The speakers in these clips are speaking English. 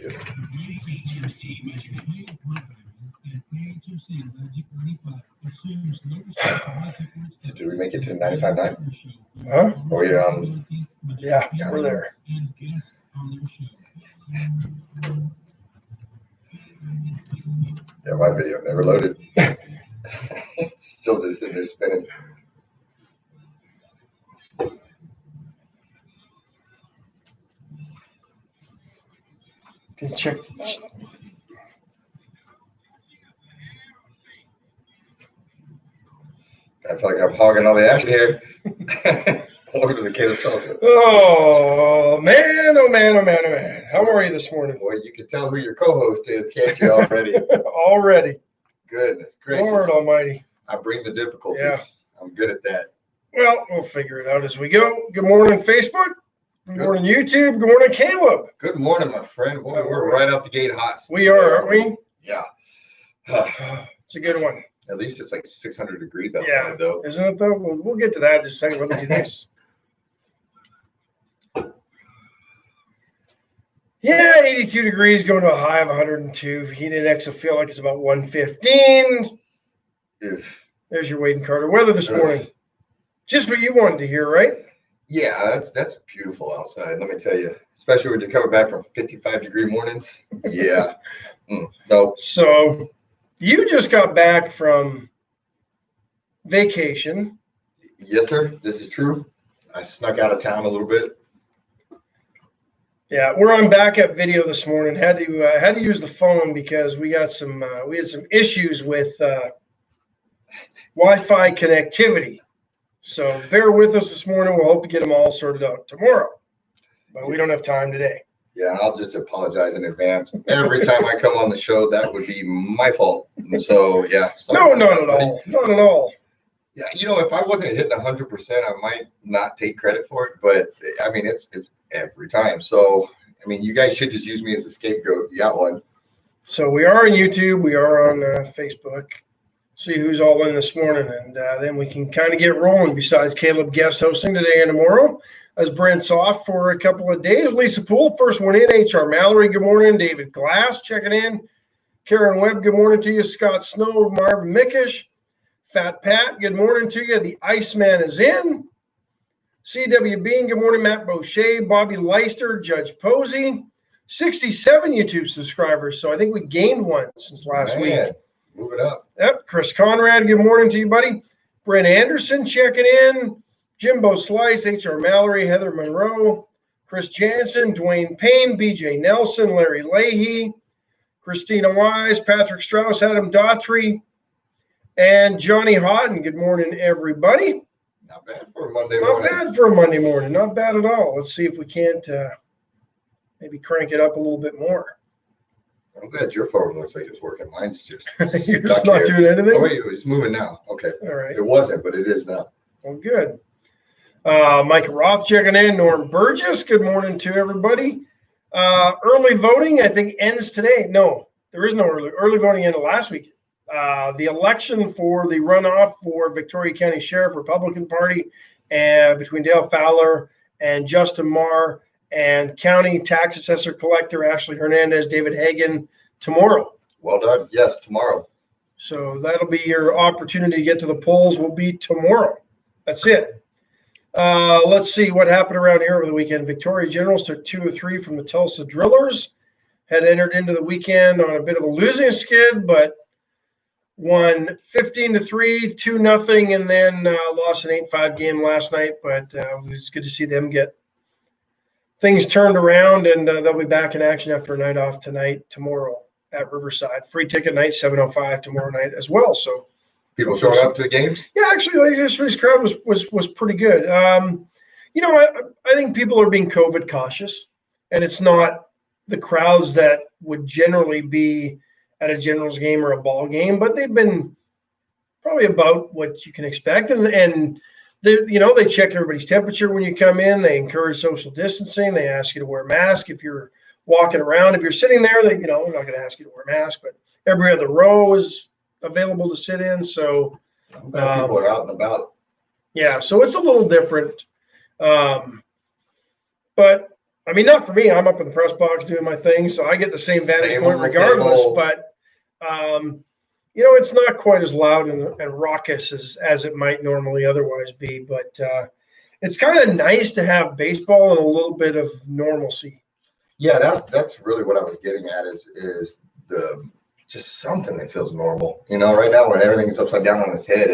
you. Did we make it to 95.9? Huh? Oh, yeah. Yeah, we're there. Yeah, my video never loaded. Still just sitting there spinning. Can you check? I feel like I'm hogging all the action here. Welcome to the Caleb Sullivan. Oh man! Oh man! Oh man! Oh man! How are you this morning? Boy, you can tell who your co-host is, can't you, already? Already. Goodness gracious. Lord Almighty. I bring the difficulties. Yeah. I'm good at that. Well, we'll figure it out as we go. Good morning, Facebook. Good morning, YouTube. Good morning, Caleb. Good morning, my friend. Boy, we're right out the gate hot. We are, aren't we? Yeah. It's a good one. At least it's like 600 degrees outside, though. Isn't it, though? We'll get to that in just a second. Let me do this. Yeah, 82 degrees, going to a high of 102. Heat index will feel like it's about 115. There's your Wade and Carter weather this morning. Just what you wanted to hear, right? Yeah, that's beautiful outside. Let me tell you, especially when you're coming back from 55-degree mornings. Yeah. No. So you just got back from vacation. Yes, sir. This is true. I snuck out of town a little bit. Yeah, we're on backup video this morning. Had to use the phone because we got some we had some issues with Wi-Fi connectivity. So bear with us this morning. We'll hope to get them all sorted out tomorrow, but we don't have time today. Yeah, I'll just apologize in advance. Every time I come on the show, that would be my fault. So yeah. No, not at all. Not at all. Yeah, if I wasn't hitting 100%, I might not take credit for it. But I mean, it's every time. So I mean, you guys should just use me as a scapegoat. You got one. So we are on YouTube. We are on Facebook. See who's all in this morning, and then we can kind of get rolling. Besides Caleb guest hosting today and tomorrow, as Brent's off for a couple of days. Lisa Poole, first one in. H.R. Mallory, good morning. David Glass checking in. Karen Webb, good morning to you. Scott Snow, Marvin Mickish. Fat Pat, good morning to you. The Iceman is in. C.W. Bean, good morning. Matt Boucher, Bobby Leister, Judge Posey. 67 YouTube subscribers, so I think we gained one since last week. Move it up. Yep. Chris Conrad, good morning to you, buddy. Brent Anderson checking in. Jimbo Slice, H.R. Mallory, Heather Monroe, Chris Jansen, Dwayne Payne, B.J. Nelson, Larry Leahy, Christina Wise, Patrick Strauss, Adam Daughtry, and Johnny Hodden. Good morning, everybody. Not bad for a Monday morning. Not bad for a Monday morning. Not bad at all. Let's see if we can't maybe crank it up a little bit more. I'm glad your phone looks like it's working. Mine's just You're just not doing anything? Oh, wait, it's moving now. Okay. All right. It wasn't, but it is now. Well, good. Mike Roth checking in. Norm Burgess, good morning to everybody. Early voting, I think, ends today. No, there is no early voting ended last week. The election for the runoff for Victoria County Sheriff Republican Party and between Dale Fowler and Justin Marr and County Tax Assessor Collector Ashley Hernandez, David Hagan, tomorrow. Well done. Yes, tomorrow. So that'll be your opportunity to get to the polls will be tomorrow. That's it. Let's see what happened around here over the weekend. Victoria Generals took 2 of 3 from the Tulsa Drillers. Had entered into the weekend on a bit of a losing skid, but won 15-3, 2-0, and then lost an 8-5 game last night. But it was good to see them get things turned around, and they'll be back in action after a night off tomorrow at Riverside. Free ticket night, 7:05 tomorrow night as well. So people showing up to the games? Yeah, actually, yesterday's crowd was pretty good. I think people are being COVID cautious, and it's not the crowds that would generally be at a Generals game or a ball game, but they've been probably about what you can expect, and they check everybody's temperature when you come in. They encourage social distancing. They ask you to wear a mask if you're walking around. If you're sitting there, they're not going to ask you to wear a mask, but every other row is available to sit in. So people are out and about. Yeah, so it's a little different. But I mean, not for me. I'm up in the press box doing my thing, so I get the same vantage Same point old, regardless. same old. But it's not quite as loud and raucous as it might normally otherwise be. But it's kind of nice to have baseball and a little bit of normalcy. Yeah, that's really what I was getting at is the just something that feels normal. Right now when everything's upside down on its head,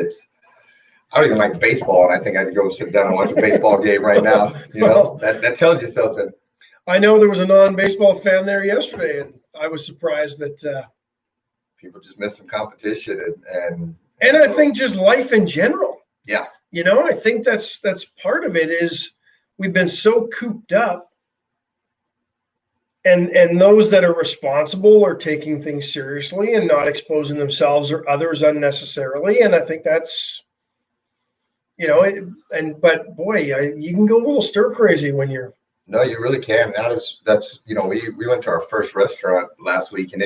I don't even like baseball, and I think I'd go sit down and watch a baseball game right now. That tells you something. I know there was a non-baseball fan there yesterday, and I was surprised that people just miss some competition and I think just life in general. Yeah. I think that's part of it is we've been so cooped up. And those that are responsible are taking things seriously and not exposing themselves or others unnecessarily. And I think that's, but boy, you can go a little stir crazy when you're. No, you really can. We went to our first restaurant last week, and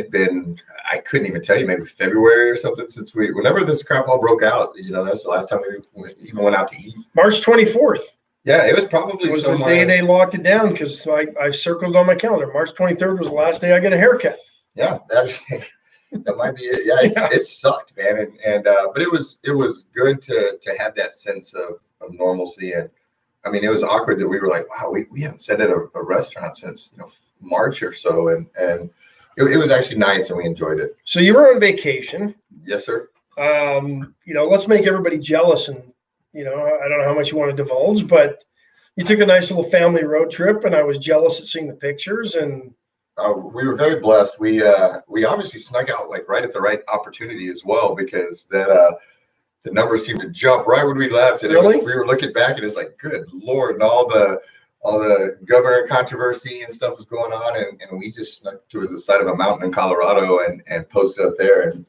I couldn't even tell you, maybe February or something whenever this crap all broke out, that's the last time we even went out to eat. March 24th. Yeah, it was probably the day they locked it down because I circled on my calendar. March 23rd was the last day I got a haircut. Yeah, that might be it. Yeah, it sucked, man, but it was good to have that sense of normalcy. And I mean, it was awkward that we were like, wow, we haven't sat at a restaurant since March or so, and it was actually nice, and we enjoyed it. So you were on vacation. Yes, sir. Let's make everybody jealous, and I don't know how much you want to divulge, but you took a nice little family road trip, and I was jealous at seeing the pictures. And we were very blessed. We obviously snuck out like right at the right opportunity as well, because that the numbers seemed to jump right when we left, and really? We were looking back, and it's like, good Lord, and all the governor controversy and stuff was going on, and we just snuck to the side of a mountain in Colorado and posted up there, and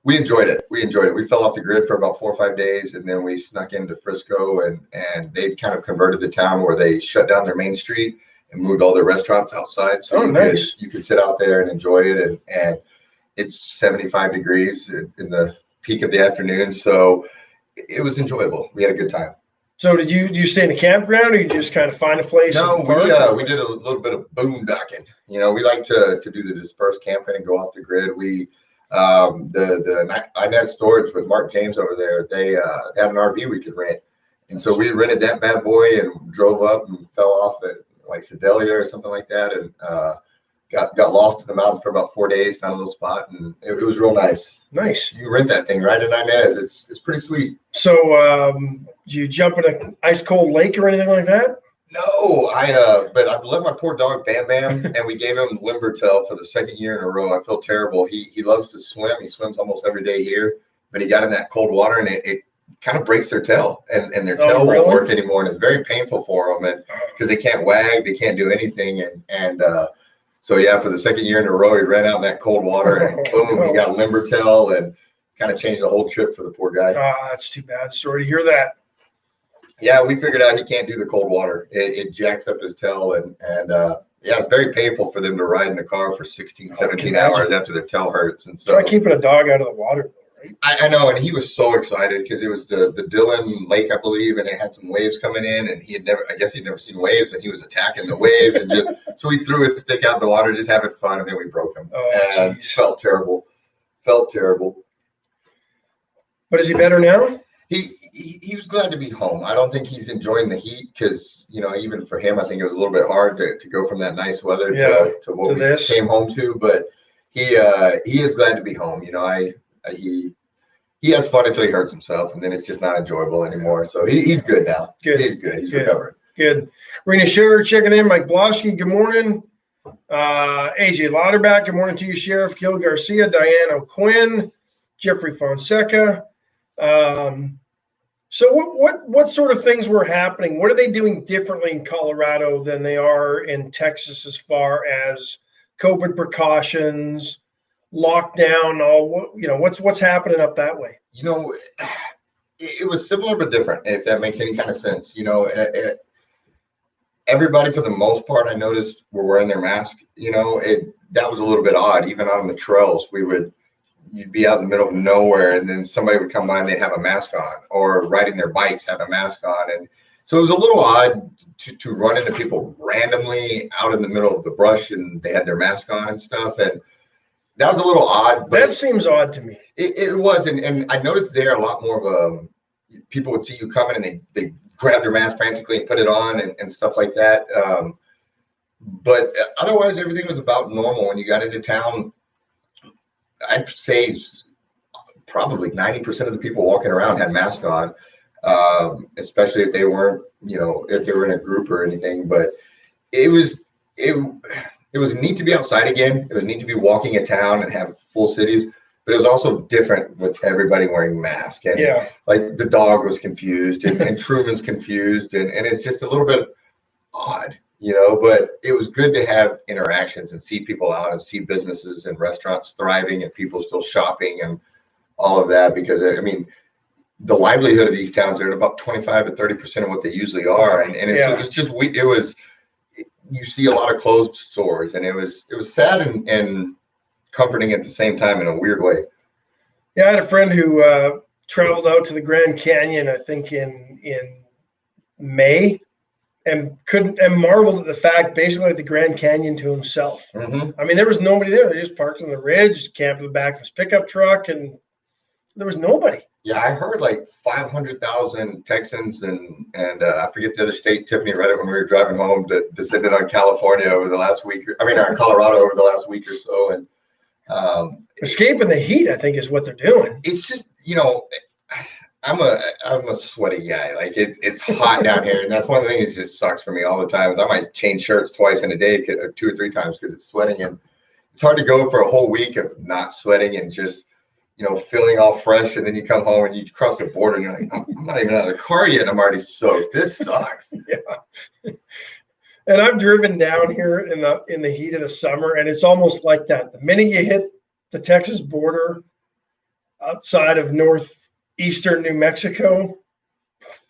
we enjoyed it. We fell off the grid for about 4 or 5 days, and then we snuck into Frisco, and they kind of converted the town where they shut down their main street and moved all their restaurants outside. So nice. You could sit out there and enjoy it, and it's 75 degrees in the peak of the afternoon, so it was enjoyable. We had a good time. So did you stay in a campground, or you just kind of find a place? No, we did a little bit of boondocking. We like to do the dispersed camping and go off the grid. The Inez Storage with Mark James over there, they had an RV we could rent, and so we rented that bad boy and drove up and fell off at like Sedalia or something like that, and got lost in the mountains for about 4 days, found a little spot, and it was real nice. Nice. You rent that thing right in Inez. It's pretty sweet. So do you jump in an ice cold lake or anything like that? No, but I let my poor dog Bam Bam, and we gave him Limbertail for the second year in a row. I feel terrible. He loves to swim. He swims almost every day here, but he got in that cold water, and it kind of breaks their tail, and their tail won't work anymore, and it's very painful for them, and because they can't wag, they can't do anything, and so yeah, for the second year in a row, he ran out in that cold water, and boom, he got Limbertail, and kind of changed the whole trip for the poor guy. That's too bad. Sorry to hear that. Yeah, we figured out he can't do the cold water. It jacks up his tail, and yeah, it's very painful for them to ride in the car for 16, 17 hours after their tail hurts. And so try keeping a dog out of the water, right? I know, and he was so excited because it was the Dillon Lake, I believe, and it had some waves coming in, and he'd never seen waves, and he was attacking the waves, and so he threw his stick out in the water, just having fun, and then we broke him. And felt terrible. But is he better now? He was glad to be home. I don't think he's enjoying the heat because, even for him, I think it was a little bit hard to go from that nice weather to what we came home to. But he is glad to be home. He has fun until he hurts himself, and then it's just not enjoyable anymore. So he's good now. Good. He's good. He's recovering. Good. Rena Scherer checking in. Mike Bloschke, good morning. AJ Lauterbach, good morning to you, Sheriff. Gil Garcia, Diane O'Quinn, Jeffrey Fonseca. So what sort of things were happening? What are they doing differently in Colorado than they are in Texas as far as COVID precautions, lockdown, what's happening up that way? It was similar but different, if that makes any kind of sense. Everybody, for the most part, I noticed were wearing their mask. That was a little bit odd. Even on the trails, you'd be out in the middle of nowhere, and then somebody would come by and they'd have a mask on, or riding their bikes have a mask on. And so it was a little odd to run into people randomly out in the middle of the brush and they had their mask on and stuff. And that was a little odd. But That seems odd to me. it was. And I noticed there a lot more of people would see you coming and they grab their mask frantically and put it on and stuff like that. But otherwise, everything was about normal. When you got into town, I'd say probably 90% of the people walking around had masks on, especially if they weren't, if they were in a group or anything. But it was neat to be outside again. It was neat to be walking a town and have full cities. But it was also different with everybody wearing masks. And like the dog was confused and Truman's confused. And it's just a little bit odd. But it was good to have interactions and see people out and see businesses and restaurants thriving and people still shopping and all of that. Because, I mean, the livelihood of these towns are at about 25 to 30% of what they usually are. And it's just, you see a lot of closed stores, and it was sad and comforting at the same time in a weird way. Yeah, I had a friend who traveled out to the Grand Canyon, I think in May. And marveled at the fact, basically, the Grand Canyon to himself. Mm-hmm. I mean, there was nobody there. They just parked on the ridge, camped in the back of his pickup truck, and there was nobody. Yeah, I heard like 500,000 Texans and I forget the other state. Tiffany read it when we were driving home that descended on California over the last week. Colorado over the last week or so. And escaping the heat, I think, is what they're doing. It's just, I'm a sweaty guy. Like it's hot down here, and that's one of the things that just sucks for me all the time. Is I might change shirts twice in a day, 2 or 3 times because it's sweating, and it's hard to go for a whole week of not sweating and just feeling all fresh. And then you come home and you cross the border, and you're like, I'm not even out of the car yet, and I'm already soaked. This sucks. Yeah. And I've driven down here in the heat of the summer, and it's almost like that. The minute you hit the Texas border, outside of northeastern New Mexico,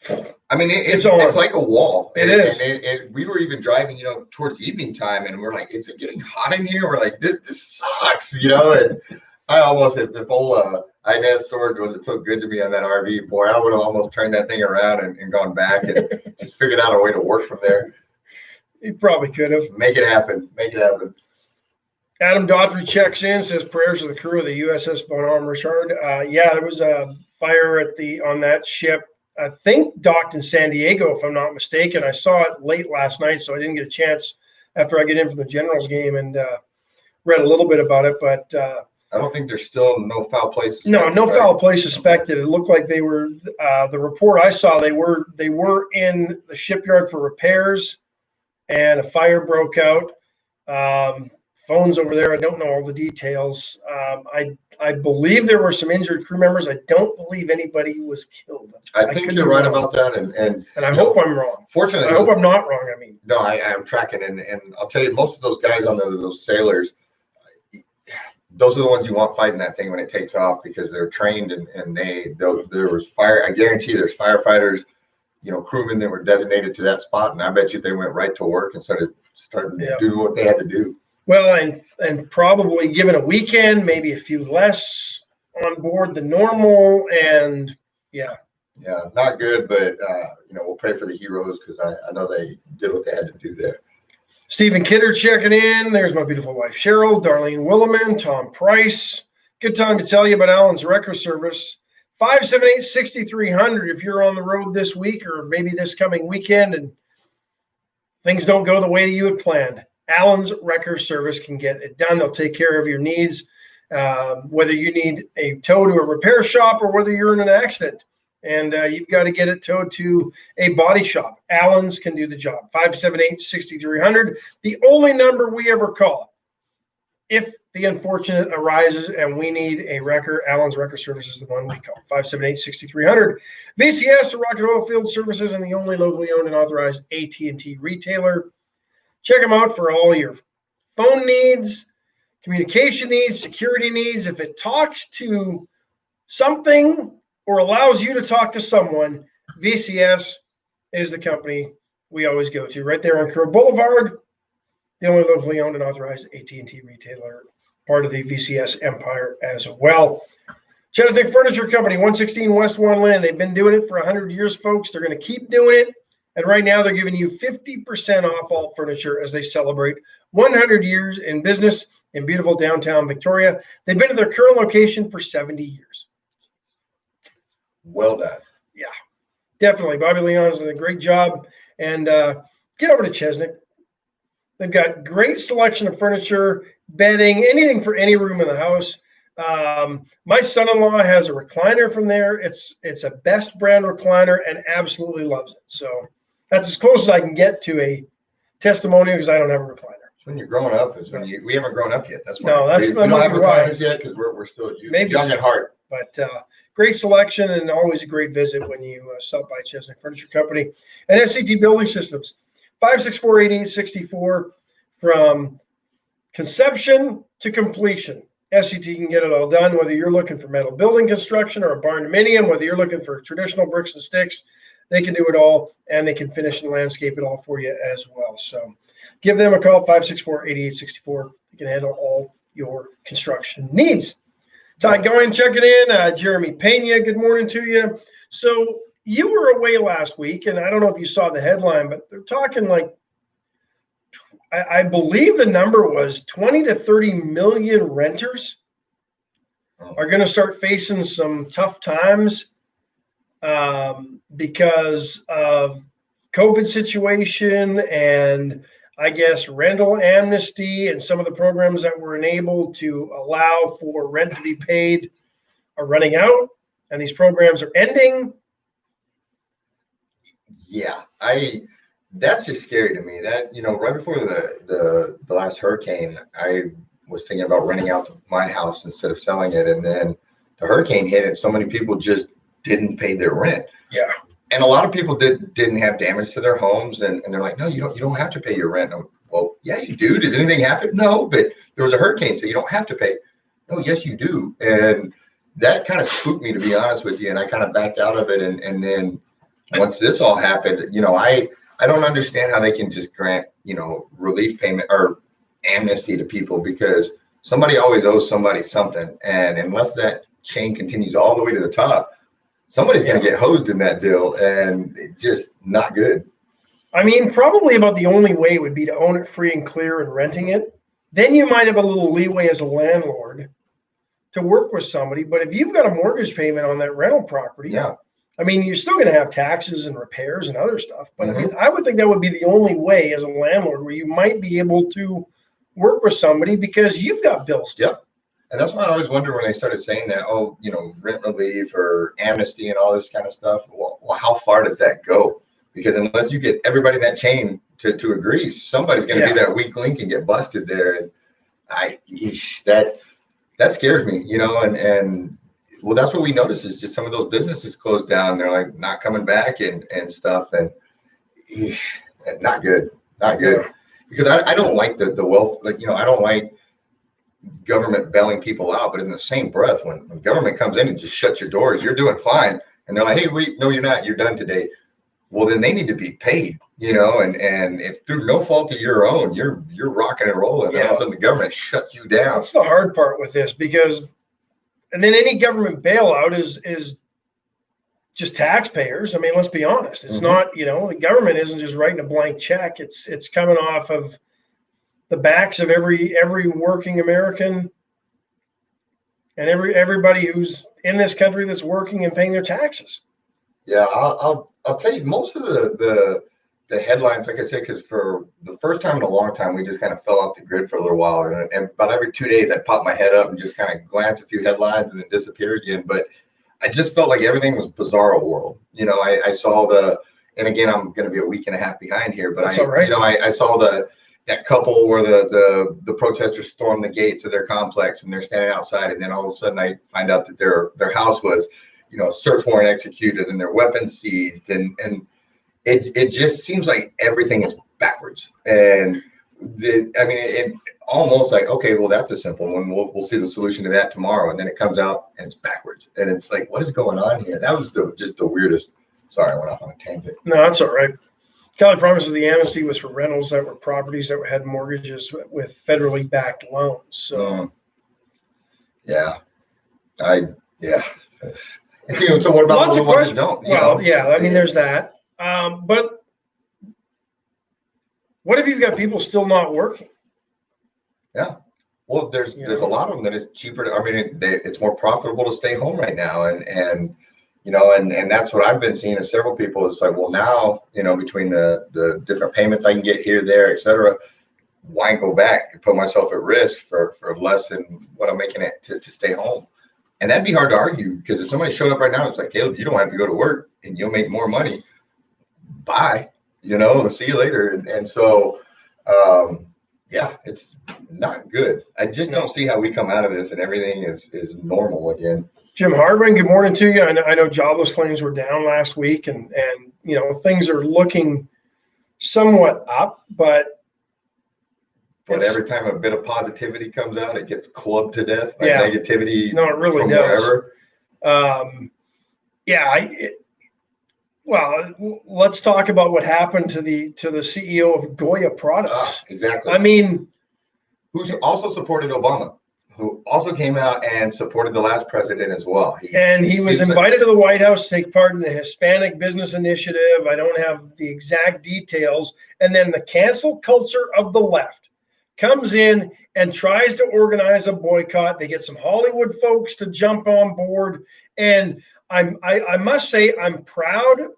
I mean, it's like a wall. It is. And we were even driving, towards evening time, and we're like, "It's getting hot in here." We're like, "This sucks," And I almost, if old Inez Storage wasn't so good to me on that RV, boy, I would have almost turned that thing around and gone back and just figured out a way to work from there. You probably could have. Make it happen. Adam Daughtry checks in, says prayers to the crew of the USS Bonhomme Richard. There was a fire on that ship. I think docked in San Diego, if I'm not mistaken. I saw it late last night, so I didn't get a chance after I get in from the Generals game and read a little bit about it. But I don't think there's still no foul play suspected. No foul play suspected. It looked like they were. The report I saw, they were in the shipyard for repairs, and a fire broke out. Phones over there. I don't know all the details. I believe there were some injured crew members. I don't believe anybody was killed. I think you're right about that, and I hope I'm wrong. Fortunately, I hope I'm not wrong. I mean, no, I'm tracking, and I'll tell you, most of those guys on those sailors, those are the ones you want fighting that thing when it takes off because they're trained and there was fire. I guarantee there's firefighters, crewmen that were designated to that spot, and I bet you they went right to work and started doing what they had to do. Well, and probably given a weekend, maybe a few less on board than normal, and yeah, not good. But we'll pray for the heroes because I know they did what they had to do there. Stephen Kidder checking in. There's my beautiful wife Cheryl, Darlene Williman, Tom Price. Good time to tell you about Allen's Wrecker Service. 578-6300 if you're on the road this week or maybe this coming weekend and things don't go the way you had planned. Allen's Wrecker Service can get it done. They'll take care of your needs, whether you need a tow to a repair shop or whether you're in an accident and you've got to get it towed to a body shop. Allen's can do the job. 578-6300, the only number we ever call. If the unfortunate arises and we need a wrecker, Allen's Wrecker Service is the one we call. 578-6300. VCS, Rocket Oil Field Services, and the only locally owned and authorized AT&T retailer. Check them out for all your phone needs, communication needs, security needs. If it talks to something or allows you to talk to someone, VCS is the company we always go to. Right there on Kerr Boulevard, the only locally owned and authorized AT&T retailer, part of the VCS empire as well. Chesnick Furniture Company, 116 West One Lynn. They've been doing it for 100 years, folks. They're going to keep doing it. And right now they're giving you 50% off all furniture as they celebrate 100 years in business in beautiful downtown Victoria. They've been at their current location for 70 years. Well done. Yeah, definitely. Bobby Leon's done a great job. And get over to Chesnick. They've got great selection of furniture, bedding, anything for any room in the house. My son-in-law has a recliner from there. It's a best brand recliner and absolutely loves it. So that's as close as I can get to a testimonial because I don't have a recliner. When you're growing up is when we haven't grown up yet. That's why No, that's we don't have why. recliners yet because we're still Maybe young at heart. But great selection and always a great visit when you stop by Chesnick Furniture Company and SCT Building Systems. 564-8864 from conception to completion. SCT can get it all done, whether you're looking for metal building construction or a barn dominium, whether you're looking for traditional bricks and sticks, they can do it all, and they can finish and landscape it all for you as well. So give them a call, 564-8864. They can handle all your construction needs. Todd Goin checking in. Jeremy Pena, good morning to you. So you were away last week, and I don't know if you saw the headline, but they're talking like, I believe the number was 20 to 30 million renters are going to start facing some tough times because of COVID situation and I guess rental amnesty and some of the programs that were enabled to allow for rent to be paid are running out, and these programs are ending. Yeah, that's just scary to me. That, right before the last hurricane, I was thinking about renting out my house instead of selling it, and then the hurricane hit, and so many people just didn't pay their rent. Yeah. And a lot of people didn't have damage to their homes, and they're like, no, you don't have to pay your rent. Well, yeah, you do. Did anything happen? No, but there was a hurricane, so you don't have to pay. No, yes, you do. And that kind of spooked me, to be honest with you, and I kind of backed out of it. And then once this all happened, I don't understand how they can just grant, relief payment or amnesty to people, because somebody always owes somebody something. And unless that chain continues all the way to the top, somebody's going to get hosed in that deal, and it's just not good. I mean, probably about the only way would be to own it free and clear and renting it. Then you might have a little leeway as a landlord to work with somebody. But if you've got a mortgage payment on that rental property, Yeah. I mean, you're still going to have taxes and repairs and other stuff. But I mean, I would think that would be the only way as a landlord where you might be able to work with somebody because you've got bills. Yep. And that's why I always wonder when they started saying that, rent relief or amnesty and all this kind of stuff. Well, how far does that go? Because unless you get everybody in that chain to agree, somebody's going to be that weak link and get busted there. And that scares me, and well, that's what we noticed is just some of those businesses closed down. They're like not coming back and stuff. And not good. Yeah. Because I don't like the wealth, I don't like government bailing people out, but in the same breath, when government comes in and just shuts your doors, you're doing fine. And they're like, hey, wait, no, you're not. You're done today. Well, then they need to be paid, and if through no fault of your own, you're rocking and rolling, and all of a sudden the government shuts you down. That's the hard part with this, and then any government bailout is just taxpayers. I mean, let's be honest. It's not, the government isn't just writing a blank check. It's coming off of the backs of every working American and everybody who's in this country that's working and paying their taxes. Yeah, I'll tell you, most of the headlines, like I said, because for the first time in a long time, we just kind of fell off the grid for a little while. And about every 2 days, I'd pop my head up and just kind of glance a few headlines and then disappear again. But I just felt like everything was bizarro world. I saw and again, I'm going to be a week and a half behind here, but That's all right. I saw that couple where the protesters stormed the gates of their complex and they're standing outside. And then all of a sudden I find out that their house was, search warrant executed and their weapons seized. And it just seems like everything is backwards. And it almost like, okay, well, that's a simple one. We'll see the solution to that tomorrow. And then it comes out and it's backwards. And it's like, what is going on here? That was just the weirdest. Sorry, I went off on a tangent. No, that's all right. Kelly promises the amnesty was for rentals that were properties that had mortgages with federally backed loans. So, yeah. And so what about the ones that don't? Well, yeah, I mean, there's that. But What if you've got people still not working? Yeah. Well, there's a lot of them that it's cheaper. I mean, it's more profitable to stay home right now, and that's what I've been seeing. Is several people. It's like, well, now between the different payments I can get here, there, etc. Why go back and put myself at risk for less than what I'm making it to stay home? And that'd be hard to argue, because if somebody showed up right now, it's like, Caleb, you don't have to go to work and you'll make more money. Bye. See you later. And so, yeah, it's not good. I just don't see how we come out of this and everything is normal again. Jim Hardman, good morning to you. I know jobless claims were down last week, and things are looking somewhat up, but every time a bit of positivity comes out, it gets clubbed to death by negativity. No, it really from does. Wherever. Well, let's talk about what happened to the CEO of Goya Products. Exactly. I mean, who's also supported Obama, who also came out and supported the last president as well. He was invited to the White House to take part in the Hispanic Business Initiative. I don't have the exact details. And then the cancel culture of the left comes in and tries to organize a boycott. They get some Hollywood folks to jump on board. And I must say, I'm proud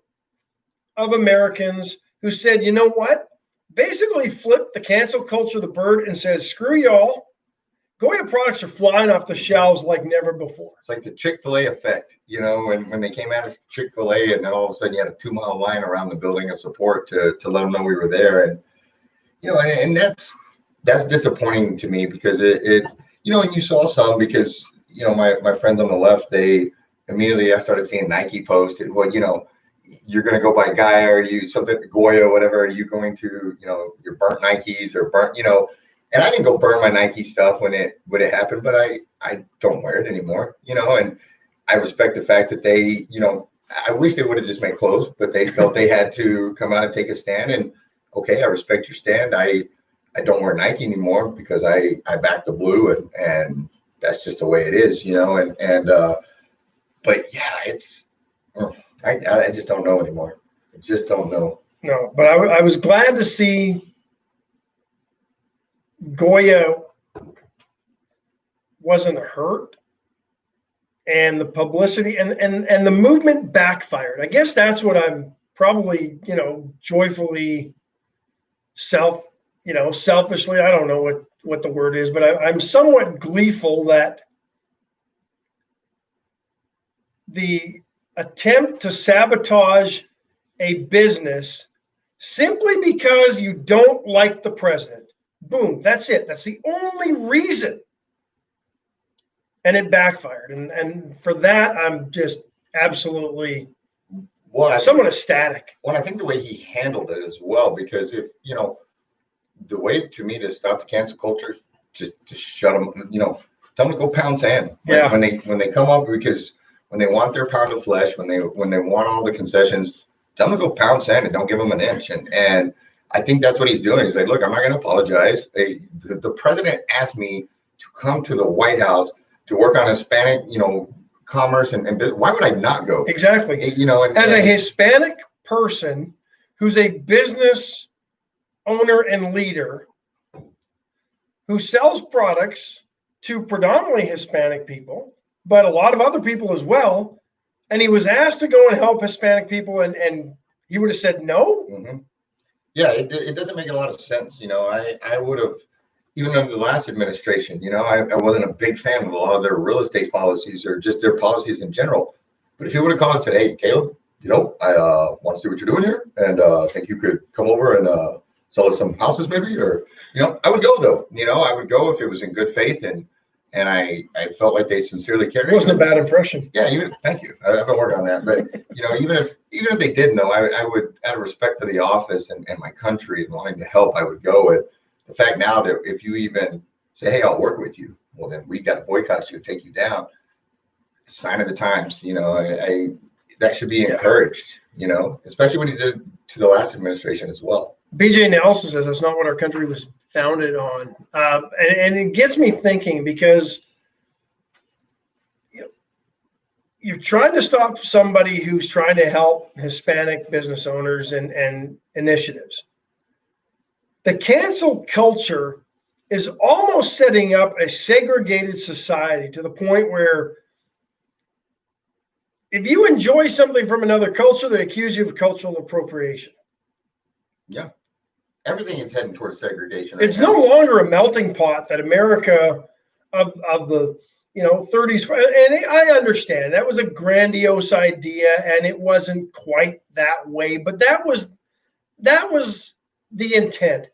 of Americans who said, you know what? Basically flipped the cancel culture of the bird and says, screw y'all. Goya products are flying off the shelves like never before. It's like the Chick-fil-A effect, when they came out of Chick-fil-A, and then all of a sudden you had a 2-mile line around the building of support to let them know we were there. And, and that's disappointing to me, because it and you saw some, because, my friends on the left, they immediately, I started seeing Nike post it. Well, you're going to go buy Gaia, or you something, Goya, whatever. Are you going to, your burnt Nikes or burnt, and I didn't go burn my Nike stuff when it happened, but I don't wear it anymore, and I respect the fact that they, I wish they would have just made clothes, but they felt they had to come out and take a stand. And okay, I respect your stand. I don't wear Nike anymore because I back the blue, and that's just the way it is, but yeah, it's, I just don't know anymore. I just don't know. No, but I was glad to see Goya wasn't hurt, and the publicity and the movement backfired. I guess that's what I'm probably, joyfully selfishly, I don't know what the word is, but I'm somewhat gleeful that the attempt to sabotage a business simply because you don't like the president. Boom, that's it. That's the only reason. And it backfired. And for that, I'm just absolutely somewhat ecstatic. Well, I think the way he handled it as well, because if, the way to me to stop the cancel culture is just to shut them, tell them to go pound sand. Yeah. When they come up, because when they want their pound of flesh, when they want all the concessions, tell them to go pound sand and don't give them an inch. And I think that's what he's doing. He's like, look, I'm not going to apologize. The president asked me to come to the White House to work on Hispanic, commerce and why would I not go? Exactly. As a Hispanic person who's a business owner and leader who sells products to predominantly Hispanic people, but a lot of other people as well. And he was asked to go and help Hispanic people, and he would have said no. Mm-hmm. Yeah, it doesn't make a lot of sense. I would have, even under the last administration, I wasn't a big fan of a lot of their real estate policies or just their policies in general. But if you would have called today, Caleb, I want to see what you're doing here, and I think you could come over and sell us some houses maybe, or, I would go though. I would go if it was in good faith, and I felt like they sincerely cared. It wasn't a bad impression. Yeah, thank you. I've been working on that. But even if they didn't know, I would, out of respect for the office and my country and wanting to help, I would go. And the fact now that if you even say, hey, I'll work with you, well, then we got to boycott you and take you down. Sign of the times. That should be encouraged. Especially when you did to the last administration as well. BJ Nelson says that's not what our country was founded on. And it gets me thinking, because you're trying to stop somebody who's trying to help Hispanic business owners and initiatives. the cancel culture is almost setting up a segregated society to the point where if you enjoy something from another culture, they accuse you of cultural appropriation. Yeah. Everything is heading towards segregation. It's no longer a melting pot that America of the 30s, and I understand that was a grandiose idea and it wasn't quite that way, but that was the intent.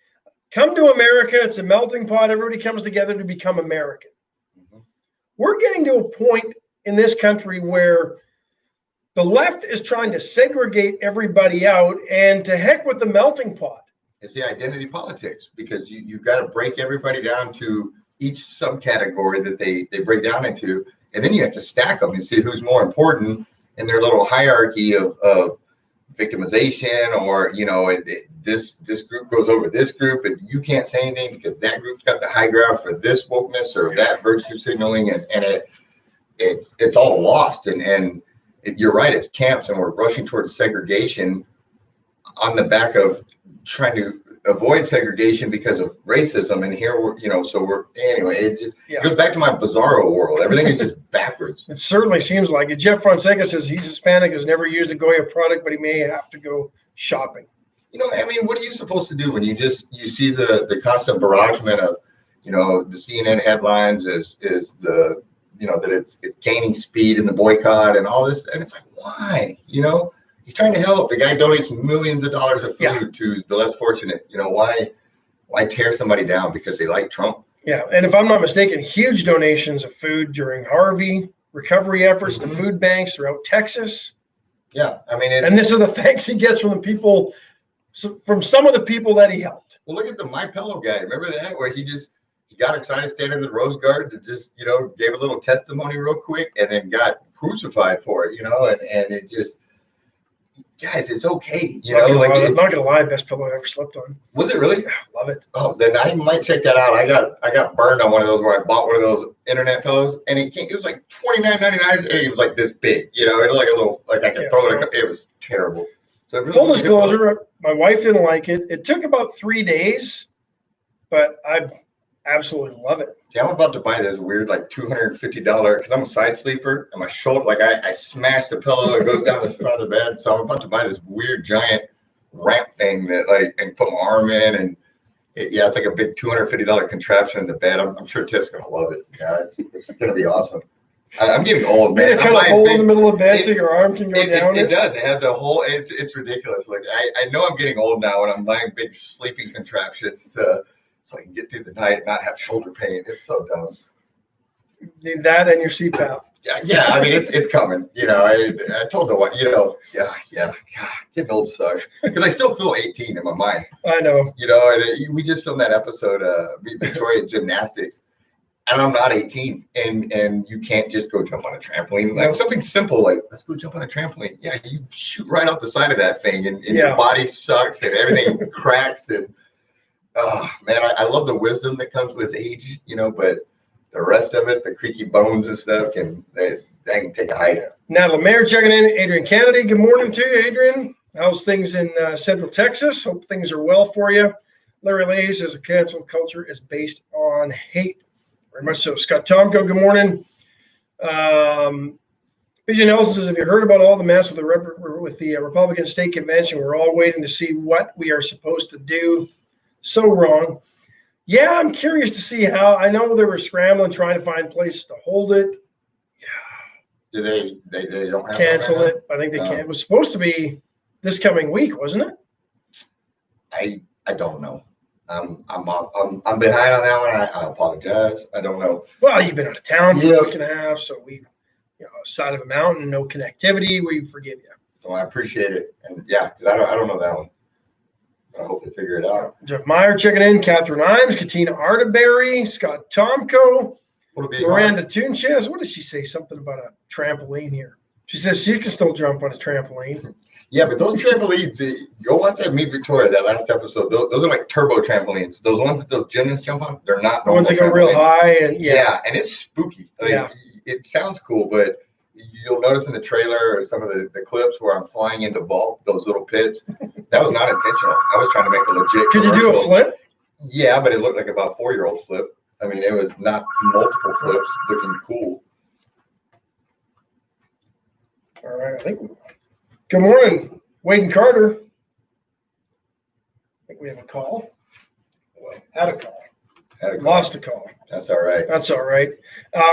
Come to America, it's a melting pot, everybody comes together to become American. Mm-hmm. We're getting to a point in this country where the left is trying to segregate everybody out, and to heck with the melting pot. It's the identity politics, because you've got to break everybody down to each subcategory that they break down into, and then you have to stack them and see who's more important in their little hierarchy of victimization, or this group goes over this group and you can't say anything because that group's got the high ground for this wokeness or that virtue signaling, and it's all lost, and you're right, it's camps, and we're rushing towards segregation on the back of trying to avoid segregation because of racism. And here anyway, it just goes back to my bizarro world. Everything is just backwards. It certainly seems like it. Jeff Fonseca says he's Hispanic, has never used a Goya product, but he may have to go shopping. What are you supposed to do when you see the constant barragement of, the CNN headlines is the, that it's gaining speed in the boycott and all this. And it's like, why? He's trying to help. The guy donates millions of dollars of food to the less fortunate. Why tear somebody down because they like Trump? Yeah. And if I'm not mistaken, huge donations of food during Harvey, recovery efforts to food banks throughout Texas. Yeah. And this is the thanks he gets from the people, from some of the people that he helped. Well, look at the My Pillow guy. Remember that? Where he got excited standing in the Rose Garden and just, gave a little testimony real quick and then got crucified for it, and it just, guys, it's okay. I'm not gonna lie, best pillow I ever slept on. Was it really? Yeah, love it. Oh, then I might check that out. I got burned on one of those where I bought one of those internet pillows, and it was like $29.99, and it was like this big, it was like a little, like I could throw it. It was terrible. So really full disclosure, my wife didn't like it. It took about 3 days, but I absolutely love it. See, I'm about to buy this weird like $250 because I'm a side sleeper, and my shoulder, like I smashed the pillow, it goes down the front of the bed. So I'm about to buy this weird giant ramp thing that I can put my arm in, and it's like a big $250 contraption in the bed. I'm sure Tiff's gonna love it. Yeah, it's gonna be awesome. I'm getting old, man. Cut a hole in the middle of the bed so your arm can go down. It does. It has a hole. It's ridiculous. Like I know I'm getting old now when I'm buying big sleeping contraptions so I can get through the night and not have shoulder pain. It's so dumb. Need that and your CPAP. Yeah. It's coming. I told the wife, God, getting old sucks. Because I still feel 18 in my mind. I know. And we just filmed that episode of Victoria Gymnastics, and I'm not 18, and you can't just go jump on a trampoline. Like something simple, like let's go jump on a trampoline. Yeah, you shoot right off the side of that thing, and your body sucks, and everything cracks, and man, I love the wisdom that comes with age, but the rest of it, the creaky bones and stuff, they can take a hike. Natalie Mayer checking in. Adrian Kennedy, good morning to you, Adrian. How's things in Central Texas? Hope things are well for you. Larry Leahy says the cancel culture is based on hate. Very much so. Scott Tomko, good morning. BJ Nelson says, have you heard about all the mess with the Republican State Convention? We're all waiting to see what we are supposed to do. So wrong. Yeah, I'm curious to see how. I know they were scrambling, trying to find places to hold it. Do they don't have cancel it? I think they can. It was supposed to be this coming week, wasn't it? I don't know. I'm behind on that one. I apologize. I don't know. Well, you've been out of town for a week and a half, so we, side of a mountain, no connectivity. We forgive you. Well, I appreciate it, and because I don't know that one. I hope they figure it out. Jeff Meyer checking in. Catherine Imes, Katina Arterberry, Scott Tomko, Miranda Tunches. What did she say? Something about a trampoline here. She says she can still jump on a trampoline. Yeah, but those trampolines, go watch that Meet Victoria, that last episode. Those are like turbo trampolines. Those ones that those gymnasts jump on, they're not the ones that go real high. And and it's spooky. It sounds cool, but you'll notice in the trailer or some of the clips where I'm flying into vault, those little pits. That was not intentional. I was trying to make a legit Could you do a flip? Yeah, but it looked like about 4-year-old flip. I mean, it was not multiple flips looking cool. All right, I think. Good morning, Wade and Carter. I think we have a call. Well, had a call. Lost a call. That's all right. That's all right.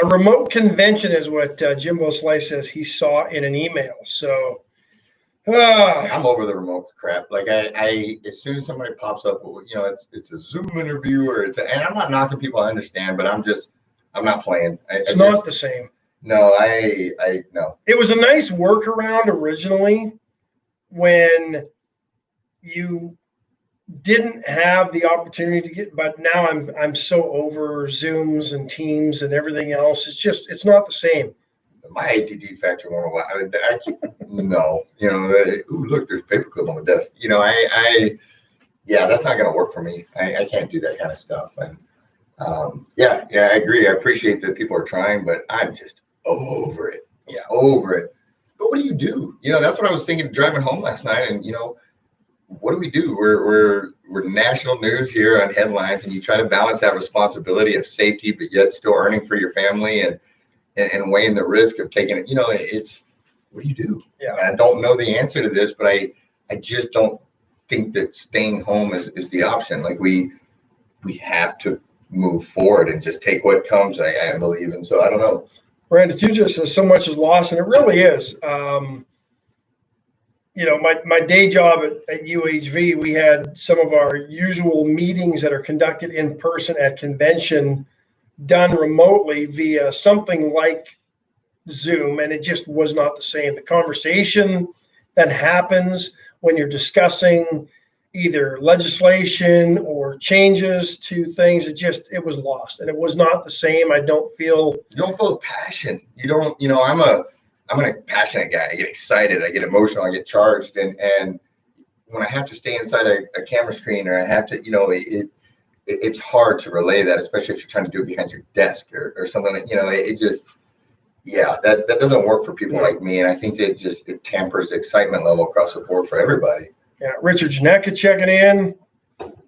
Remote convention is what Jimbo Slice says he saw in an email. So I'm over the remote crap. Like I as soon as somebody pops up, you know, it's a Zoom interview or and I'm not knocking people. I understand, but I'm not playing. It's not the same. No, I no. It was a nice workaround originally when you didn't have the opportunity to get, but now I'm so over Zooms and Teams and everything else. It's not the same. My ADD factor won't allow. I keep no, you know. Ooh, look, there's a paperclip on the desk. You know, yeah, that's not going to work for me. I can't do that kind of stuff. And yeah, I agree. I appreciate that people are trying, but I'm just over it. Yeah, over it. But what do you do? You know, that's what I was thinking driving home last night. And you know, what do we do? We're national news here on headlines, and you try to balance that responsibility of safety, but yet still earning for your family and weighing the risk of taking it. You know, it's what do you do? Yeah, I don't know the answer to this, but I just don't think that staying home is the option. Like we have to move forward and just take what comes. I believe, and so I don't know. Miranda Tuja says so much is lost, and it really is. You know, my day job at UHV, we had some of our usual meetings that are conducted in person at convention done remotely via something like Zoom, and it just was not the same. The conversation that happens when you're discussing either legislation or changes to things, it was lost, and it was not the same. I don't feel you don't feel passion. You don't. You know, I'm a passionate guy. I get excited. I get emotional. I get charged. And when I have to stay inside a camera screen, or I have to, you know, it's hard to relay that, especially if you're trying to do it behind your desk or something like, you know, it just, yeah, that doesn't work for people like me. And I think it tampers the excitement level across the board for everybody. Yeah. Richard Janeka checking in.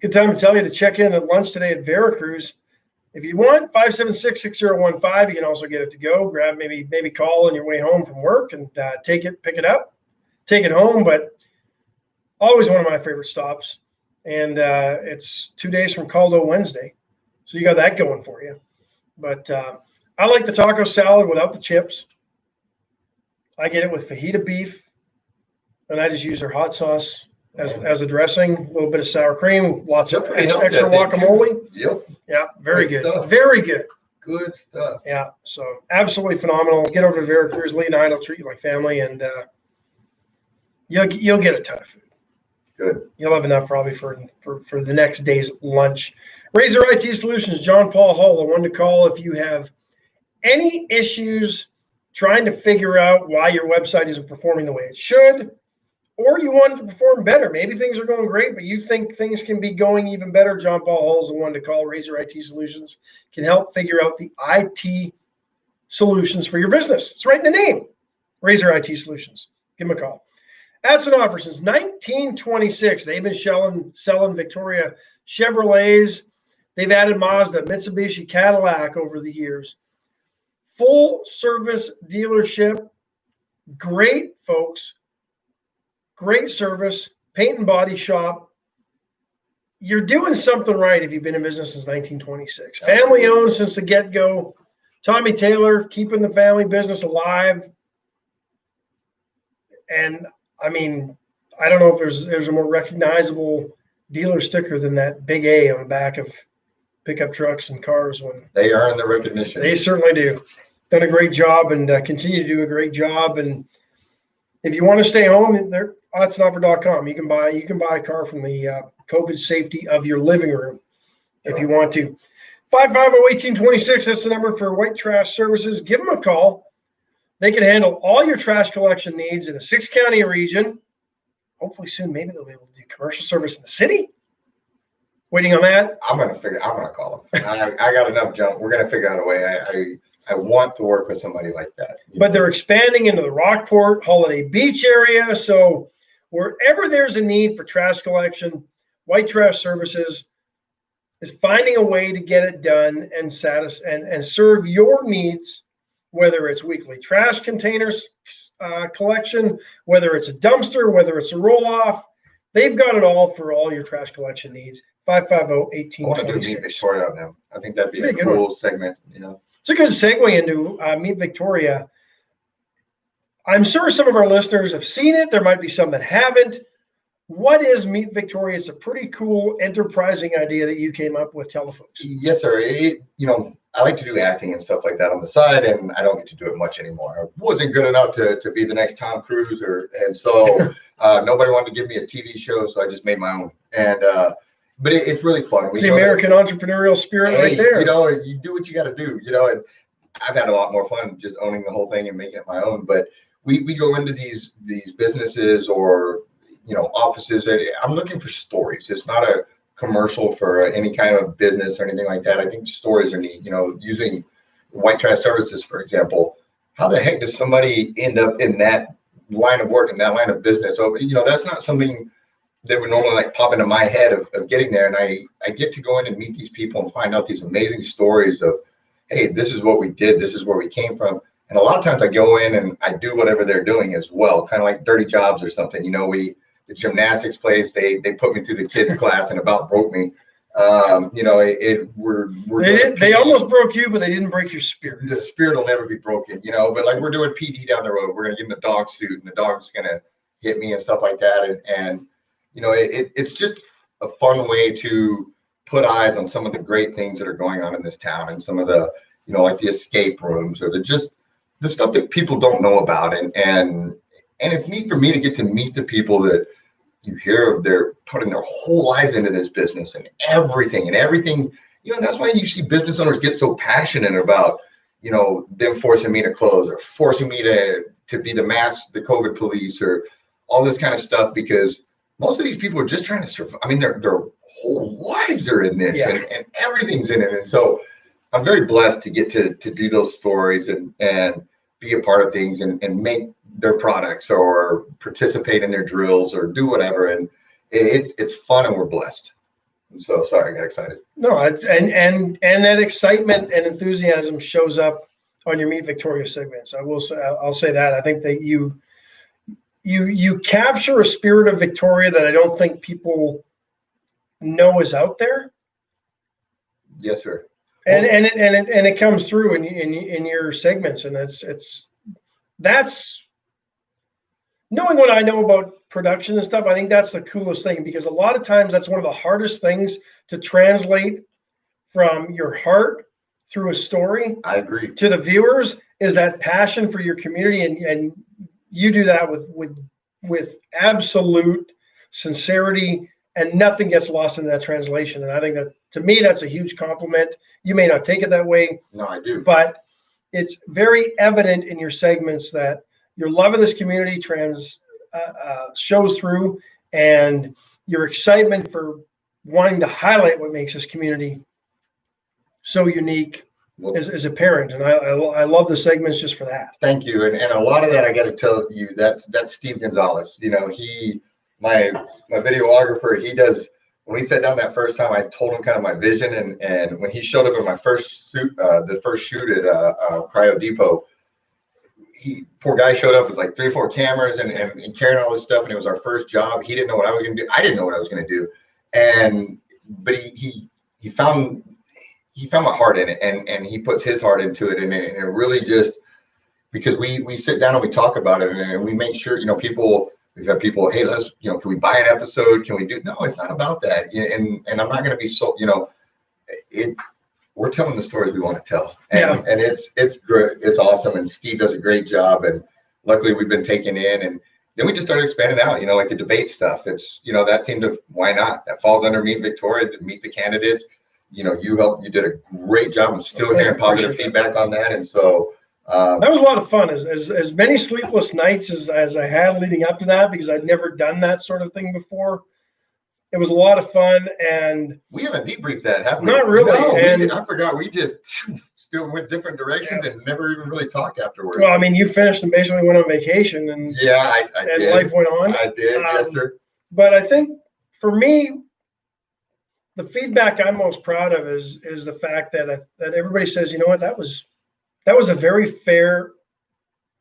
Good time to tell you to check in at lunch today at Veracruz. If you want, 576-6015. You can also get it to go. Grab maybe call on your way home from work and pick it up, take it home. But always one of my favorite stops. And it's 2 days from Caldo Wednesday. So you got that going for you. But I like the taco salad without the chips. I get it with fajita beef. And I just use their hot sauce as a dressing, a little bit of sour cream, lots of extra guacamole. Yep. Yeah, very good. Stuff. Very good. Good stuff. Yeah, so absolutely phenomenal. Get over to Veracruz. Lee and I will treat you like family, and you'll get a ton of food. Good. You'll have enough probably for the next day's lunch. Razor IT Solutions, John Paul Hall, the one to call if you have any issues trying to figure out why your website isn't performing the way it should, or you want it to perform better. Maybe things are going great, but you think things can be going even better. John Paul Hall is the one to call. Razor IT Solutions can help figure out the IT solutions for your business. It's right in the name, Razor IT Solutions. Give them a call. Adson Offer since 1926. They've been selling Victoria Chevrolets. They've added Mazda, Mitsubishi, Cadillac over the years. Full service dealership. Great folks. Great service. Paint and body shop. You're doing something right if you've been in business since 1926. Family owned since the get-go. Tommy Taylor keeping the family business alive. And I mean, I don't know if there's a more recognizable dealer sticker than that big A on the back of pickup trucks and cars. When they earn the recognition. They certainly do. Done a great job and continue to do a great job. And if you want to stay home, they're oddsandoffer.com. You can buy a car from the COVID safety of your living room if you want to. 550-1826. That's the number for White Trash Services. Give them a call. They can handle all your trash collection needs in a 6-county region. Hopefully soon, maybe they'll be able to do commercial service in the city. Waiting on that. I'm going to call them. I got enough junk. We're going to figure out a way. I want to work with somebody like that. But they're expanding into the Rockport, Holiday Beach area. So wherever there's a need for trash collection, White Trash Services is finding a way to get it done and and serve your needs, whether it's weekly trash containers collection, whether it's a dumpster, whether it's a roll-off. They've got it all for all your trash collection needs. 550-1826. I want to do Meet Victoria on them. I think that'd be a cool segment, you know. It's a good segue into Meet Victoria. I'm sure some of our listeners have seen it. There might be some that haven't. What is Meet Victoria? It's a pretty cool, enterprising idea that you came up with. Tell the folks. Yes, sir. I like to do acting and stuff like that on the side, and I don't get to do it much anymore. I wasn't good enough to be the next Tom Cruise, and so nobody wanted to give me a TV show, so I just made my own. And but it's really fun. It's the American entrepreneurial spirit right there. You do what you got to do. And I've had a lot more fun just owning the whole thing and making it my own. But we go into these businesses or offices. I'm looking for stories. It's not a commercial for any kind of business or anything like that. I think stories are neat. Using White Trash Services, for example. How the heck does somebody end up in that line of work, in that line of business? So, that's not something that would normally pop into my head of getting there. And I get to go in and meet these people and find out these amazing stories of, hey, this is what we did. This is where we came from. And a lot of times I go in and I do whatever they're doing as well, kind of like Dirty Jobs or something. The gymnastics place, they put me through the kids class and about broke me. They almost broke you, but they didn't break your spirit. The spirit will never be broken, but we're doing PD down the road. We're going to get in the dog suit and the dog's going to hit me and stuff like that. And it's just a fun way to put eyes on some of the great things that are going on in this town and some of the, like the escape rooms or the stuff that people don't know about. And it's neat for me to get to meet the people that you hear they're putting their whole lives into this business and everything. That's why you see business owners get so passionate about, them forcing me to close or forcing me to be the COVID police or all this kind of stuff, because most of these people are just trying to survive. I mean, their whole lives are in this and everything's in it. And so I'm very blessed to get to do those stories and be a part of things and make their products or participate in their drills or do whatever. And it's fun and we're blessed. So sorry, I got excited. No, it's and that excitement and enthusiasm shows up on your Meet Victoria segments. I'll say that. I think that you capture a spirit of Victoria that I don't think people know is out there. Yes, sir. And it comes through in your segments, and that's knowing what I know about production and stuff. I think that's the coolest thing, because a lot of times that's one of the hardest things to translate from your heart through a story. I agree. To the viewers is that passion for your community, and you do that with absolute sincerity, and nothing gets lost in that translation. And I think that, to me, that's a huge compliment. You may not take it that way. No, I do. But it's very evident in your segments that your love of this community shows through, and your excitement for wanting to highlight what makes this community so unique is apparent. And I love the segments just for that. Thank you. And a lot of that, I got to tell you, that's Steve Gonzalez. My videographer, he does. When we sat down that first time, I told him kind of my vision, and when he showed up in my first shoot at Cryo Depot, poor guy showed up with like 3 or 4 cameras and carrying all this stuff, and it was our first job. He didn't know what I was going to do. I didn't know what I was going to do, but he found my heart in it, and he puts his heart into it, and it really just, because we sit down and we talk about it, and we make sure We've had people, hey, let's, can we buy an episode? Can we do? No, it's not about that. And I'm not going to be so, we're telling the stories we want to tell. And it's great. It's awesome. And Steve does a great job. And luckily we've been taken in, and then we just started expanding out, like the debate stuff. It's, that seemed to, why not? That falls under Meet Victoria, to meet the candidates. You did a great job. I'm still hearing positive feedback on that. And so, that was a lot of fun. As many sleepless nights as I had leading up to that, because I'd never done that sort of thing before. It was a lot of fun, and we haven't debriefed that, have we? Not really. No, I forgot. We just still went different directions and never even really talked afterwards. Well, I mean, you finished and basically went on vacation, and I did. Life went on. I did, yes, sir. But I think for me, the feedback I'm most proud of is the fact that that everybody says, you know what, that was a very fair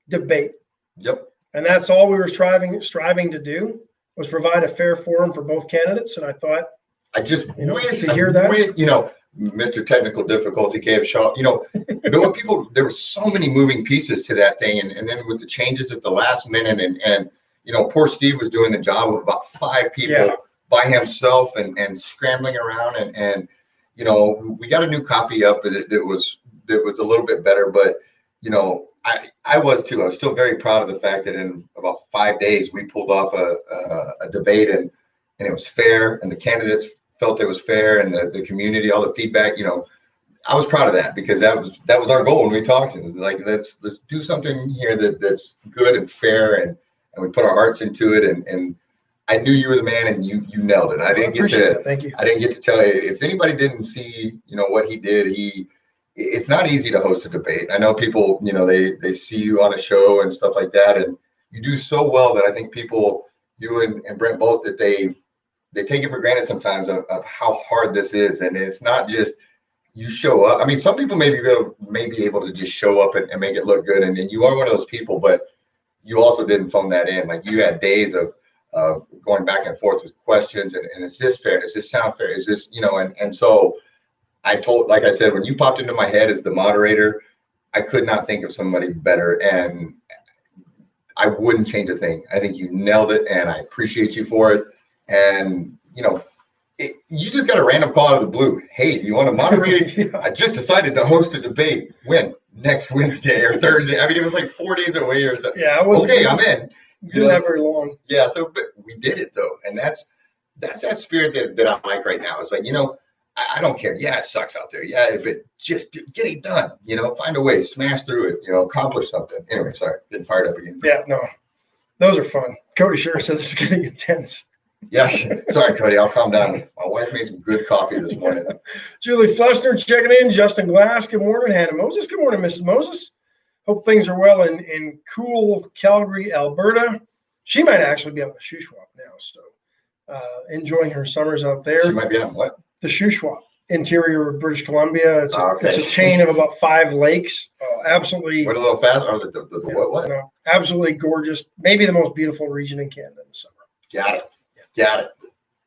debate, Yep. and that's all we were striving to do, was provide a fair forum for both candidates. And I thought, I just wish to hear that, Mr. Technical Difficulty gave Shaw, there were so many moving pieces to that thing. And then with the changes at the last minute and poor Steve was doing the job of about 5 people by himself and scrambling around. And we got a new copy up that was a little bit better, but, I was too. I was still very proud of the fact that in about 5 days, we pulled off a debate and it was fair, and the candidates felt it was fair, and the community, all the feedback, I was proud of that, because that was our goal when we talked. It was like, let's do something here that's good and fair, and we put our hearts into it. And I knew you were the man, and you nailed it. I didn't get to, thank you. I didn't get to tell you, if anybody didn't see, what he did, it's not easy to host a debate. I know people, they see you on a show and stuff like that, and you do so well that I think people, you and Brent both, that they take it for granted sometimes of how hard this is. And it's not just you show up. I mean, some people may be able to just show up and make it look good. And you are one of those people, but you also didn't phone that in. Like, you had days of going back and forth with questions. And is this fair? Does this sound fair? Is this, and so like I said, when you popped into my head as the moderator, I could not think of somebody better. And I wouldn't change a thing. I think you nailed it, and I appreciate you for it. And, you just got a random call out of the blue. Hey, do you want to moderate? I just decided to host a debate. When? Next Wednesday or Thursday. I mean, it was like 4 days away or something. Yeah, okay, I'm in. Didn't have very long. Yeah, but we did it, though. And that's that spirit that I like right now. It's like, I don't care. Yeah, it sucks out there. Yeah, but just get it done. Find a way, smash through it, accomplish something. Anyway, sorry, getting fired up again. Yeah, no, those are fun. Cody sure said this is getting intense. Yes. Sorry, Cody. I'll calm down. My wife made some good coffee this morning. Julie Flessner checking in. Justin Glass, good morning. Hannah Moses, good morning, Mrs. Moses. Hope things are well in cool Calgary, Alberta. She might actually be on the Shuswap now, so enjoying her summers out there. She might be on what? The Shuswap, interior of British Columbia. It's a chain of about 5 lakes. Absolutely. Went a little fast. Or what? No, absolutely gorgeous. Maybe the most beautiful region in Canada in the summer. Got it.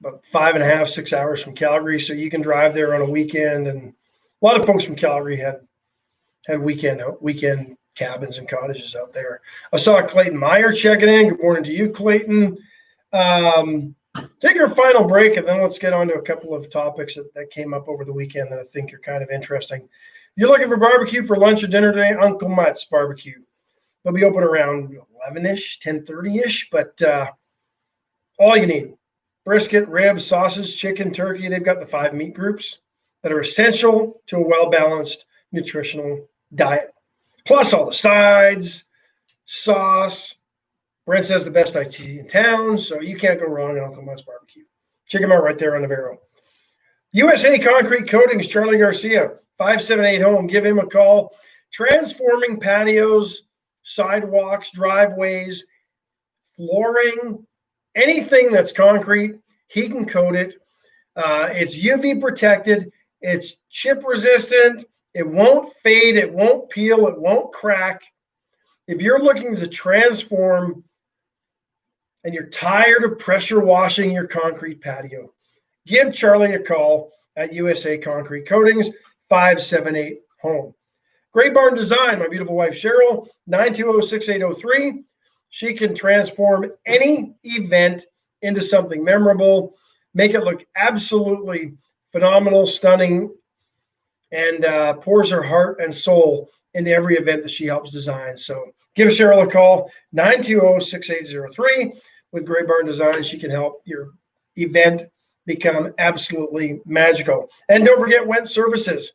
About 5.5, 6 hours from Calgary, so you can drive there on a weekend. And a lot of folks from Calgary had weekend cabins and cottages out there. I saw Clayton Meyer checking in. Good morning to you, Clayton. Take our final break, and then let's get on to a couple of topics that came up over the weekend that I think are kind of interesting. You're looking for barbecue for lunch or dinner today? Uncle Mutt's Barbecue. They'll be open around 11-ish, 10:30-ish, but all you need: brisket, ribs, sausage, chicken, turkey. They've got the 5 meat groups that are essential to a well-balanced nutritional diet. Plus all the sides, sauce. Brent says the best IT in town, so you can't go wrong at Uncle Mutt's Barbecue. Check them out right there on the Vero. USA Concrete Coatings, Charlie Garcia, 578 Home. Give him a call. Transforming patios, sidewalks, driveways, flooring, anything that's concrete, he can coat it. It's UV protected. It's chip resistant. It won't fade. It won't peel. It won't crack. If you're looking to transform and you're tired of pressure washing your concrete patio, give Charlie a call at USA Concrete Coatings, 578 Home. Great Barn Design, my beautiful wife Cheryl, 920-6803. She can transform any event into something memorable, make it look absolutely phenomenal, stunning, and pours her heart and soul into every event that she helps design. So give Cheryl a call, 920-6803. With Great Barn Design, she can help your event become absolutely magical. And don't forget Went Services.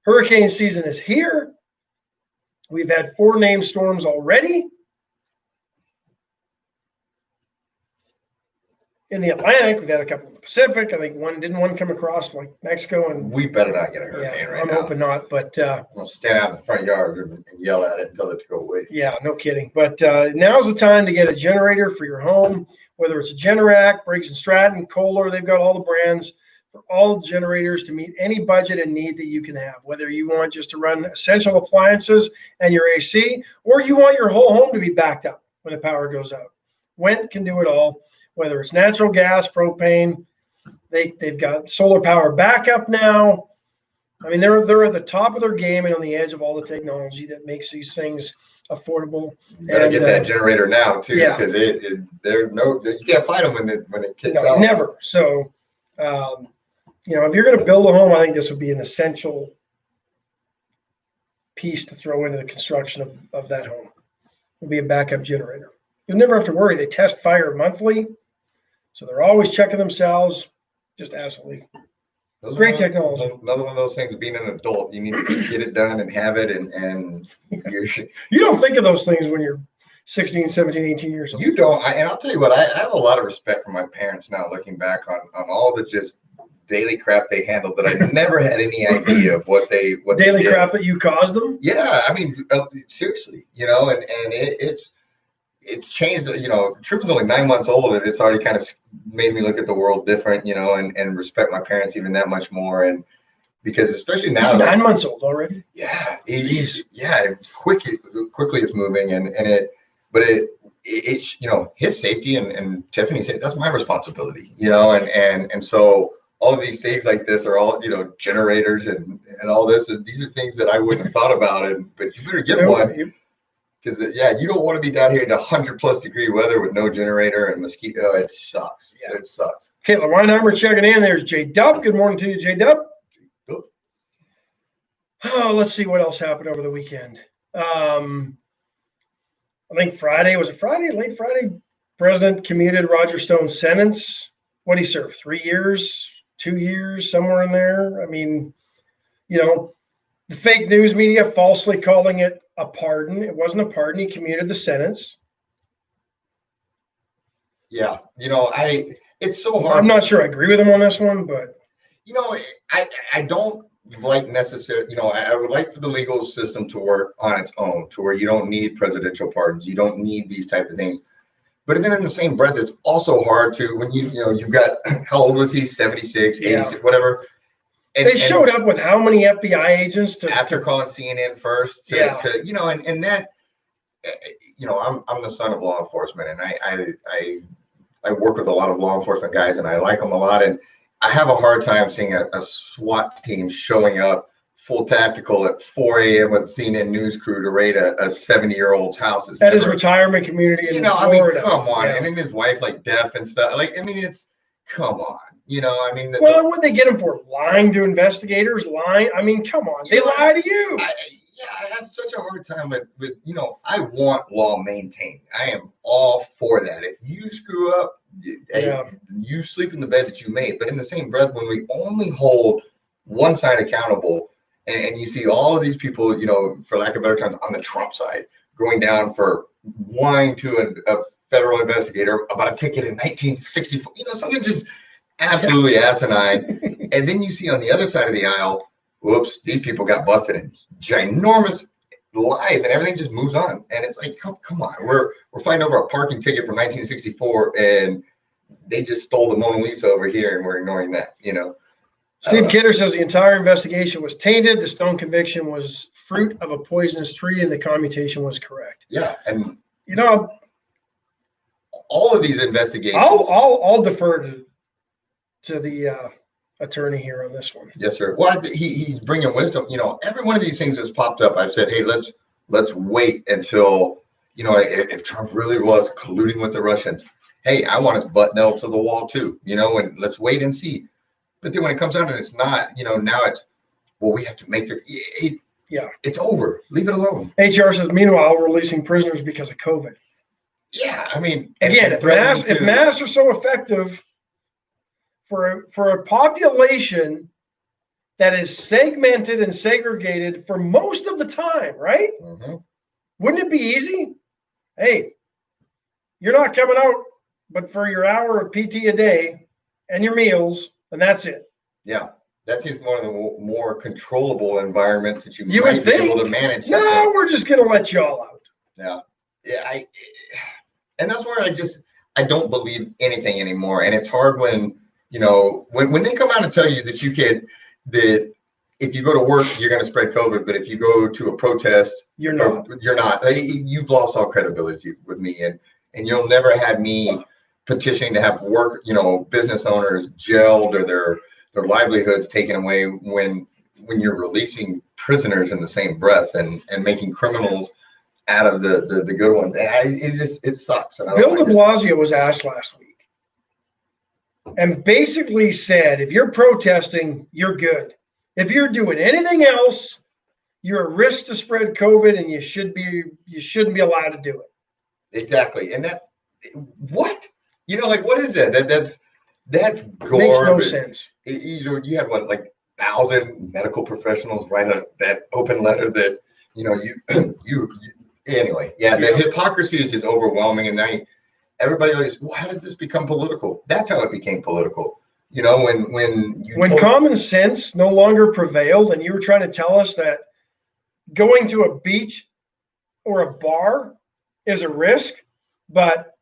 Hurricane season is here. We've had 4 named storms already. In the Atlantic, we've had a couple in the Pacific. I think one come across like Mexico, and we better not get a hurricane right now. I'm hoping not, but we'll stand out in the front yard and yell at it and tell it to go away. Yeah, no kidding. But now's the time to get a generator for your home, whether it's a Generac, Briggs & Stratton, Kohler. They've got all the brands for all generators to meet any budget and need that you can have, whether you want just to run essential appliances and your AC, or you want your whole home to be backed up when the power goes out. Went can do it all, whether it's natural gas, propane. They've got solar power backup now. I mean, they're at the top of their game and on the edge of all the technology that makes these things affordable. You better get that generator now too, yeah. because you can't find them when it kicks No, out. never. So, if you're going to build a home, I think this would be an essential piece to throw into the construction of that home. It would be a backup generator. You'll never have to worry. They test fire monthly, so they're always checking themselves. Just absolutely great technology. Another one of those things, being an adult, you need to just get it done and have it, and you don't think of those things when you're 16, 17, 18 years old. You don't. And I'll tell you what, I have a lot of respect for my parents now, looking back on all the just daily crap they handled that I never had any idea of what daily crap that you caused them. Yeah, I mean, seriously, and it's changed. Truman's only 9 months old, and it's already kind of made me look at the world different, and respect my parents even that much more. And because especially now, he's 9 months old already. Yeah, quickly it's moving, but it's his safety and Tiffany's safety, that's my responsibility, and so all of these things like this are all generators and all this, and these are things that I wouldn't have thought about, but you better get one. Because you don't want to be down here in 100+ degree weather with no generator and mosquito. It sucks. Yeah. It sucks. Caitlin Weinheimer checking in. There's J Dub. Good morning to you, J Dub. Oh, let's see what else happened over the weekend. I think Friday, was it Friday? Late Friday, President commuted Roger Stone's sentence. What did he serve? 3 years, 2 years, somewhere in there. I mean, the fake news media falsely calling it a pardon. It wasn't a pardon. He commuted the sentence. Yeah. It's so hard. I'm not sure I agree with him on this one, but. I don't like necessarily, I would like for the legal system to work on its own, to where you don't need presidential pardons. You don't need these type of things. But then in the same breath, it's also hard to, when you've got, how old was he? 76, 86, whatever. They showed up with how many FBI agents after calling CNN first and that, I'm the son of law enforcement, and I work with a lot of law enforcement guys, and I like them a lot. And I have a hard time seeing a SWAT team showing up full tactical at 4 a.m. with a CNN news crew to raid a 70-year-old's house. At his retirement community in Florida. I mean, come on. Yeah. And then his wife, deaf and stuff. Come on. What would they get him for? Lying to investigators? Lying? I mean, come on. They lie to you. I have such a hard time with I want law maintained. I am all for that. If you screw up, you sleep in the bed that you made. But in the same breath, when we only hold one side accountable, and you see all of these people, for lack of better terms, on the Trump side, going down for lying to a federal investigator about a ticket in 1964, something just absolutely asinine. And then you see on the other side of the aisle, whoops, these people got busted in ginormous lies, and everything just moves on. And it's like, come on, we're fighting over a parking ticket from 1964, and they just stole the Mona Lisa over here, and we're ignoring that, Steve Kidder says the entire investigation was tainted. The Stone conviction was fruit of a poisonous tree, and the commutation was correct. Yeah, and all of these investigations. I'll defer to the attorney here on this one. Yes, sir. Well, he's bringing wisdom. Every one of these things that's popped up, I've said, hey, let's wait until if Trump really was colluding with the Russians. Hey, I want his butt nailed to the wall too. And let's wait and see. But then when it comes down to it, it's not. Now it's we have to make it's over. Leave it alone. HR says, meanwhile, we're releasing prisoners because of COVID. Yeah, I mean, again, if masks are so effective for a population that is segmented and segregated for most of the time, right? Mm-hmm. Wouldn't it be easy? Hey, you're not coming out, but for your hour of PT a day and your meals, and that's it. Yeah. That seems one of the more controllable environments that you might be able to manage. No, we're just going to let you all out. Yeah. And that's where I don't believe anything anymore. And it's hard when, You know, when they come out and tell you that that if you go to work, you're going to spread COVID, but if you go to a protest, You're not. You're not. You've lost all credibility with me, and you'll never have me petitioning to have work, you know, business owners jailed or their livelihoods taken away when you're releasing prisoners in the same breath and making criminals out of the good ones. It sucks. And Bill de Blasio was asked last week and basically said, if you're protesting, you're good. If you're doing anything else, you're a risk to spread COVID, and you shouldn't be allowed to do it. Exactly. And what? You know, like, what is that? That's garbage. Makes no sense. You had what, like 1,000 medical professionals write that open letter that, you know, you anyway. Yeah, the hypocrisy is just overwhelming, and now everybody always, well, how did this become political? That's how it became political. You know, when common sense no longer prevailed, and you were trying to tell us that going to a beach or a bar is a risk, but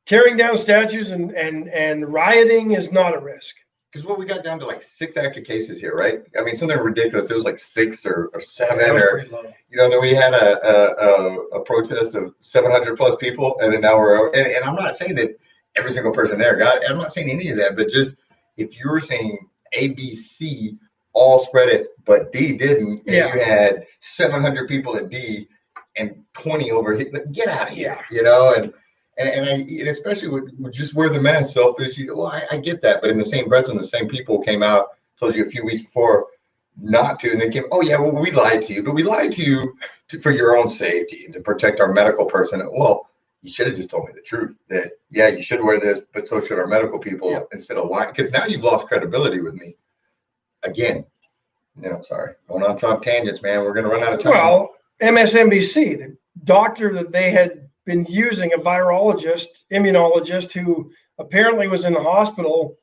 tearing down statues and rioting is not a risk. Because we got down to like 6 active cases here, right? I mean, something ridiculous. It was like 6 or 7, you know. Then we had a protest of 700 plus people, and then now and I'm not saying that every single person there got it. I'm not saying any of that, but just if you were saying A, B, C all spread it, but D didn't, and you had 700 people at D and 20 over here, get out of here, you know, and especially with just wear the mask, selfish. I get that, but in the same breath, when the same people came out, told you a few weeks before not to, and then came, oh yeah, well, we lied to you, but we lied to you for your own safety and to protect our medical personnel. Well, you should have just told me the truth that, yeah, you should wear this, but so should our medical people, instead of lying, because now you've lost credibility with me again. You know, sorry, going on tangents, man. We're going to run out of time. Well, MSNBC, the doctor that they had been using, a virologist, immunologist, who apparently was in the hospital,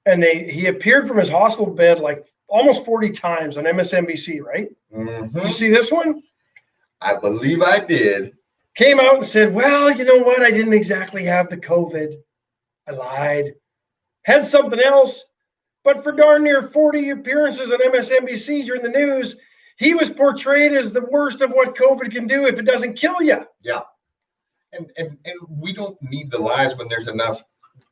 and he appeared from his hospital bed like almost 40 times on MSNBC, right? Mm-hmm. Did you see this one? I believe I did. Came out and said, well, you know what? I didn't exactly have the COVID. I lied. Had something else. But for darn near 40 appearances on MSNBC during the news, he was portrayed as the worst of what COVID can do if it doesn't kill you. Yeah. And we don't need the lies when there's enough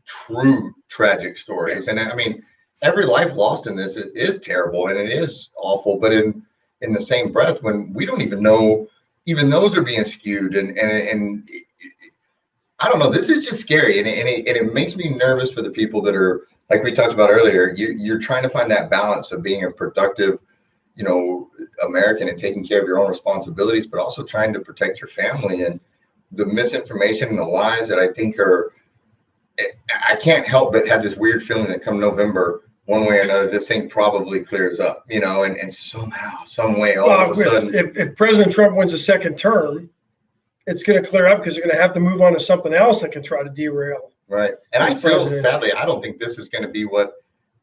true tragic stories. And I mean, every life lost in this is terrible and it is awful. But in the same breath, when we don't even know, even those are being skewed, and I don't know. This is just scary, and it makes me nervous for the people that are, like we talked about earlier. You're trying to find that balance of being a productive, you know, American and taking care of your own responsibilities, but also trying to protect your family. And the misinformation and the lies that I think I can't help but have this weird feeling that come November, one way or another, this thing probably clears up, you know, and somehow, some way, all of a sudden. If President Trump wins a second term, it's going to clear up because they're going to have to move on to something else that can try to derail. Right. And sadly, I don't think this is going to be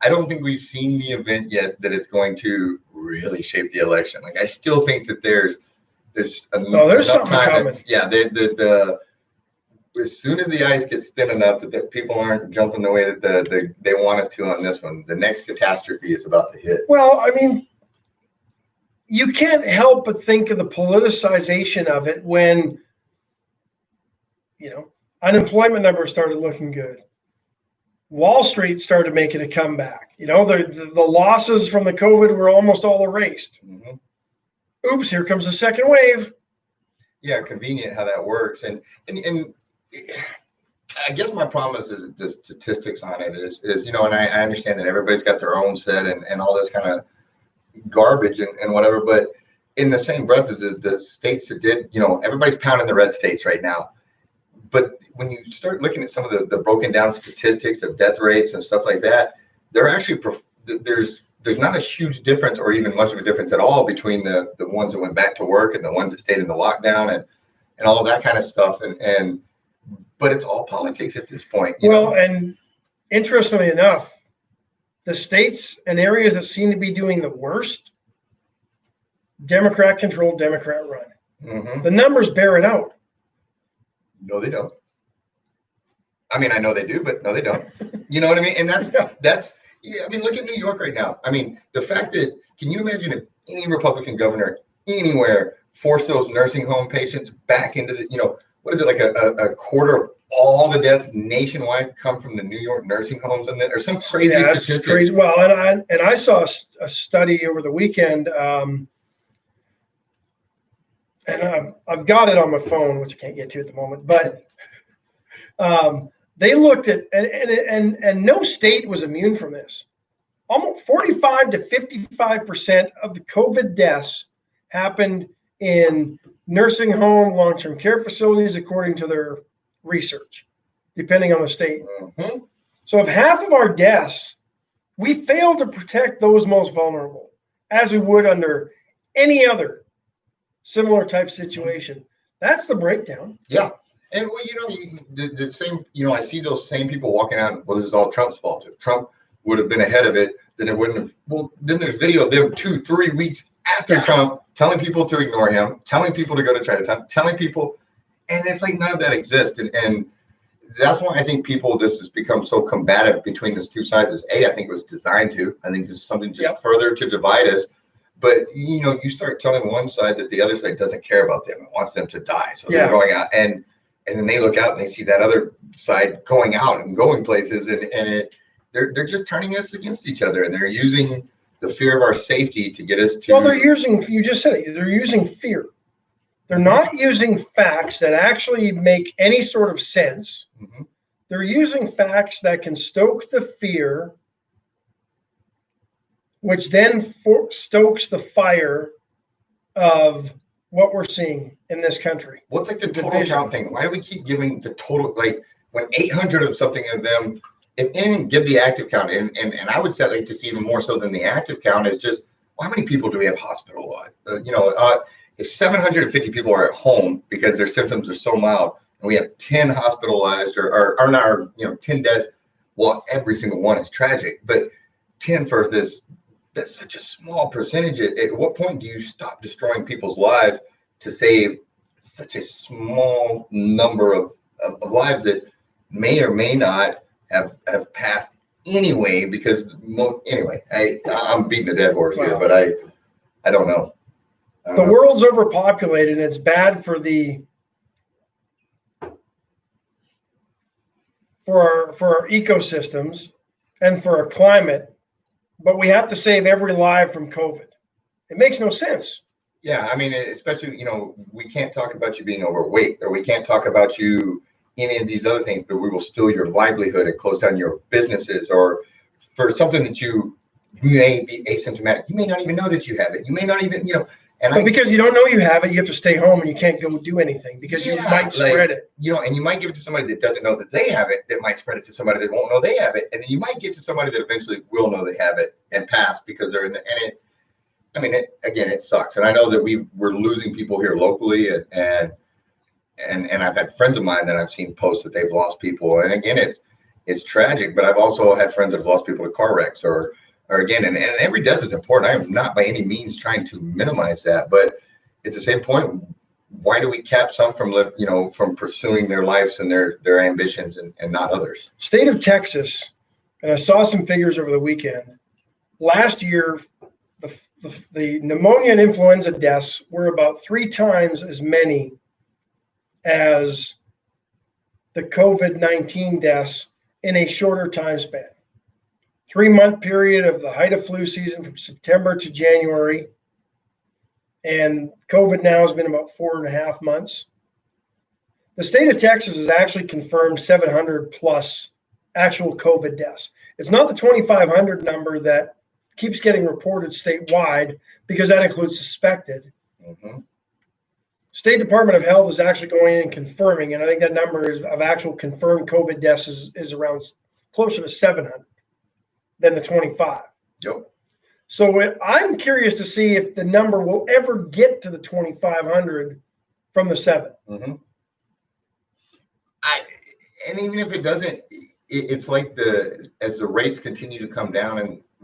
I don't think we've seen the event yet that it's going to really shape the election. Like, I still think that there's something coming. As soon as the ice gets thin enough that people aren't jumping the way that they want us to on this one, the next catastrophe is about to hit. Well, I mean, you can't help but think of the politicization of it when, you know, unemployment numbers started looking good. Wall Street started making a comeback. You know, the losses from the COVID were almost all erased. Mm-hmm. Oops, here comes the second wave. Yeah, convenient how that works. And I guess my problem is the statistics on it is, you know, and I understand that everybody's got their own set and all this kind of garbage and whatever, but in the same breath, the states that did, you know, everybody's pounding the red states right now. But when you start looking at some of the broken down statistics of death rates and stuff like that, they're actually, there's not a huge difference or even much of a difference at all between the ones that went back to work and the ones that stayed in the lockdown and all of that kind of stuff. But it's all politics at this point. You know? And interestingly enough, the states and areas that seem to be doing the worst, Democrat controlled, Democrat run. Mm-hmm. The numbers bear it out. No, they don't. I mean, I know they do, but no, they don't. You know what I mean? And Yeah. yeah, I mean, look at New York right now. I mean, the fact that, can you imagine if any Republican governor anywhere forced those nursing home patients back into the, what is it, like a quarter of all the deaths nationwide come from the New York nursing homes, and then or some crazy That's statistic. crazy. Well, and I saw a study over the weekend, and I've got it on my phone, which I can't get to at the moment, but they looked at, and no state was immune from this. Almost 45 to 55% of the COVID deaths happened in nursing home, long-term care facilities, according to their research, depending on the state. Mm-hmm. So if half of our deaths, we fail to protect those most vulnerable, as we would under any other similar type situation. That's the breakdown. Yeah. And well, the same, I see those same people walking out. Well, this is all Trump's fault. If Trump would have been ahead of it, then it wouldn't have. Well, then there's video of them 2-3 weeks after Trump telling people to ignore him, telling people to go to Chinatown, telling people, and it's like none of that exists. And that's why I think this has become so combative between these two sides. I think it was designed to. I think this is something just further to divide us. But you start telling one side that the other side doesn't care about them and wants them to die, so they're going out, and then they look out and they see that other side going out and going places, and they're just turning us against each other, and they're using the fear of our safety to get us to. Well, they're using. You just said it. They're using fear. They're not using facts that actually make any sort of sense. Mm-hmm. They're using facts that can stoke the fear, which then stokes the fire of what we're seeing in this country. What's like the total count thing? Why do we keep giving the total, like when 800 of something of them, if anything, give the active count. And I would say like to see even more so than the active count is just, how many people do we have hospitalized? If 750 people are at home because their symptoms are so mild, and we have 10 hospitalized or 10 deaths, well, every single one is tragic, but 10 for this, that's such a small percentage. At what point do you stop destroying people's lives to save such a small number of lives that may or may not have passed anyway? Because anyway, I'm beating a dead horse here, but I don't know. The world's overpopulated, and it's bad for our ecosystems and for our climate. But we have to save every life from COVID. It makes no sense. Yeah, I mean, especially, we can't talk about you being overweight, or we can't talk about you any of these other things, but we will steal your livelihood and close down your businesses, or for something that you may be asymptomatic. You may not even know that you have it. You may not even, but because you don't know you have it, you have to stay home and you can't go do anything because you might spread it. And you might give it to somebody that doesn't know that they have it, that might spread it to somebody that won't know they have it. And then you might get to somebody that eventually will know they have it and pass because they're in it sucks. And I know that we're losing people here locally, and I've had friends of mine that I've seen post that they've lost people. And again, it's tragic, but I've also had friends that have lost people to car wrecks or again, and every death is important. I am not by any means trying to minimize that, but at the same point, why do we cap some from pursuing their lives and their ambitions and not others? State of Texas, and I saw some figures over the weekend. Last year, the pneumonia and influenza deaths were about 3 times as many as the COVID-19 deaths in a shorter time span. 3-month period of the height of flu season from September to January. And COVID now has been about 4.5 months. The state of Texas has actually confirmed 700 plus actual COVID deaths. It's not the 2,500 number that keeps getting reported statewide, because that includes suspected. Mm-hmm. State Department of Health is actually going in and confirming, and I think that number of actual confirmed COVID deaths is around closer to 700 than the 25. Yep. So I'm curious to see if the number will ever get to the 2,500 from the 7. Mm-hmm. And even if it doesn't, it's like as the rates continue to come down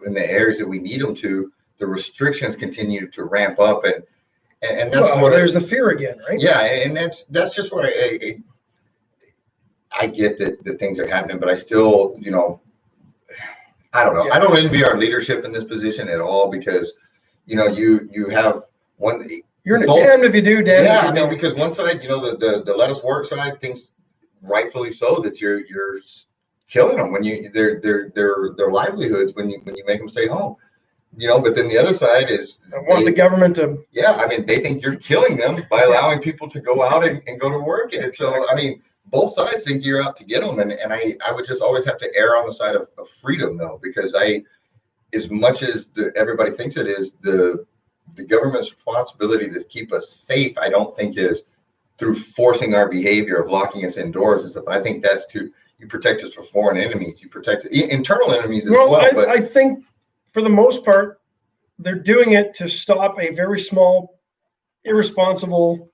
in the areas that we need them to, the restrictions continue to ramp up, and that's there's the fear again, right? Yeah, and that's just where I get that things are happening, but I still, I don't know. Yeah. I don't envy our leadership in this position at all because, you have one. You're Both- damned if you do, damned Yeah, if I you mean, don't. because one side, the let us work side thinks rightfully so that you're killing them when their livelihoods when you make them stay home. But then the other side is I want the government to. yeah, I mean, they think you're killing them by allowing people to go out and go to work. And so, I mean, both sides think you're out to get them. And I would just always have to err on the side of freedom, though, because as much as everybody thinks it is, the government's responsibility to keep us safe, I don't think is through forcing our behavior of locking us indoors and stuff. I think that's you protect us from foreign enemies. You protect internal enemies as well. I think for the most part, they're doing it to stop a very small, irresponsible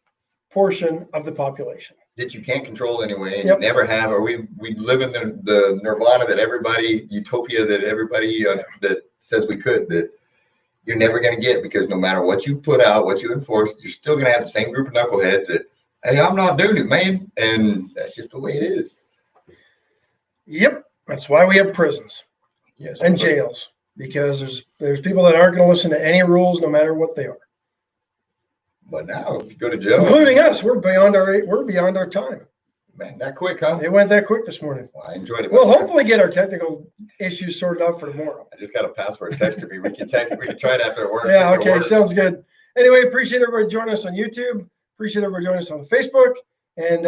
portion of the population. That you can't control anyway, and Yep. you never have, or we live in the nirvana that everybody, utopia that everybody that says we could, that you're never going to get, because no matter what you put out, what you enforce, you're still going to have the same group of knuckleheads that, hey, I'm not doing it, man. And that's just the way it is. Yep. That's why we have prisons Yes. and jails, because there's people that aren't going to listen to any rules, no matter what they are. But now, if you go to jail, Including us, we're beyond our time. man, that quick, huh? It went that quick this morning. Well, I enjoyed it. We'll hopefully get our technical issues sorted out for tomorrow. I just got a password texted me. We can try it after work. Yeah, If it okay, works. sounds good. Anyway, appreciate everybody joining us on YouTube. Appreciate everybody joining us on Facebook. And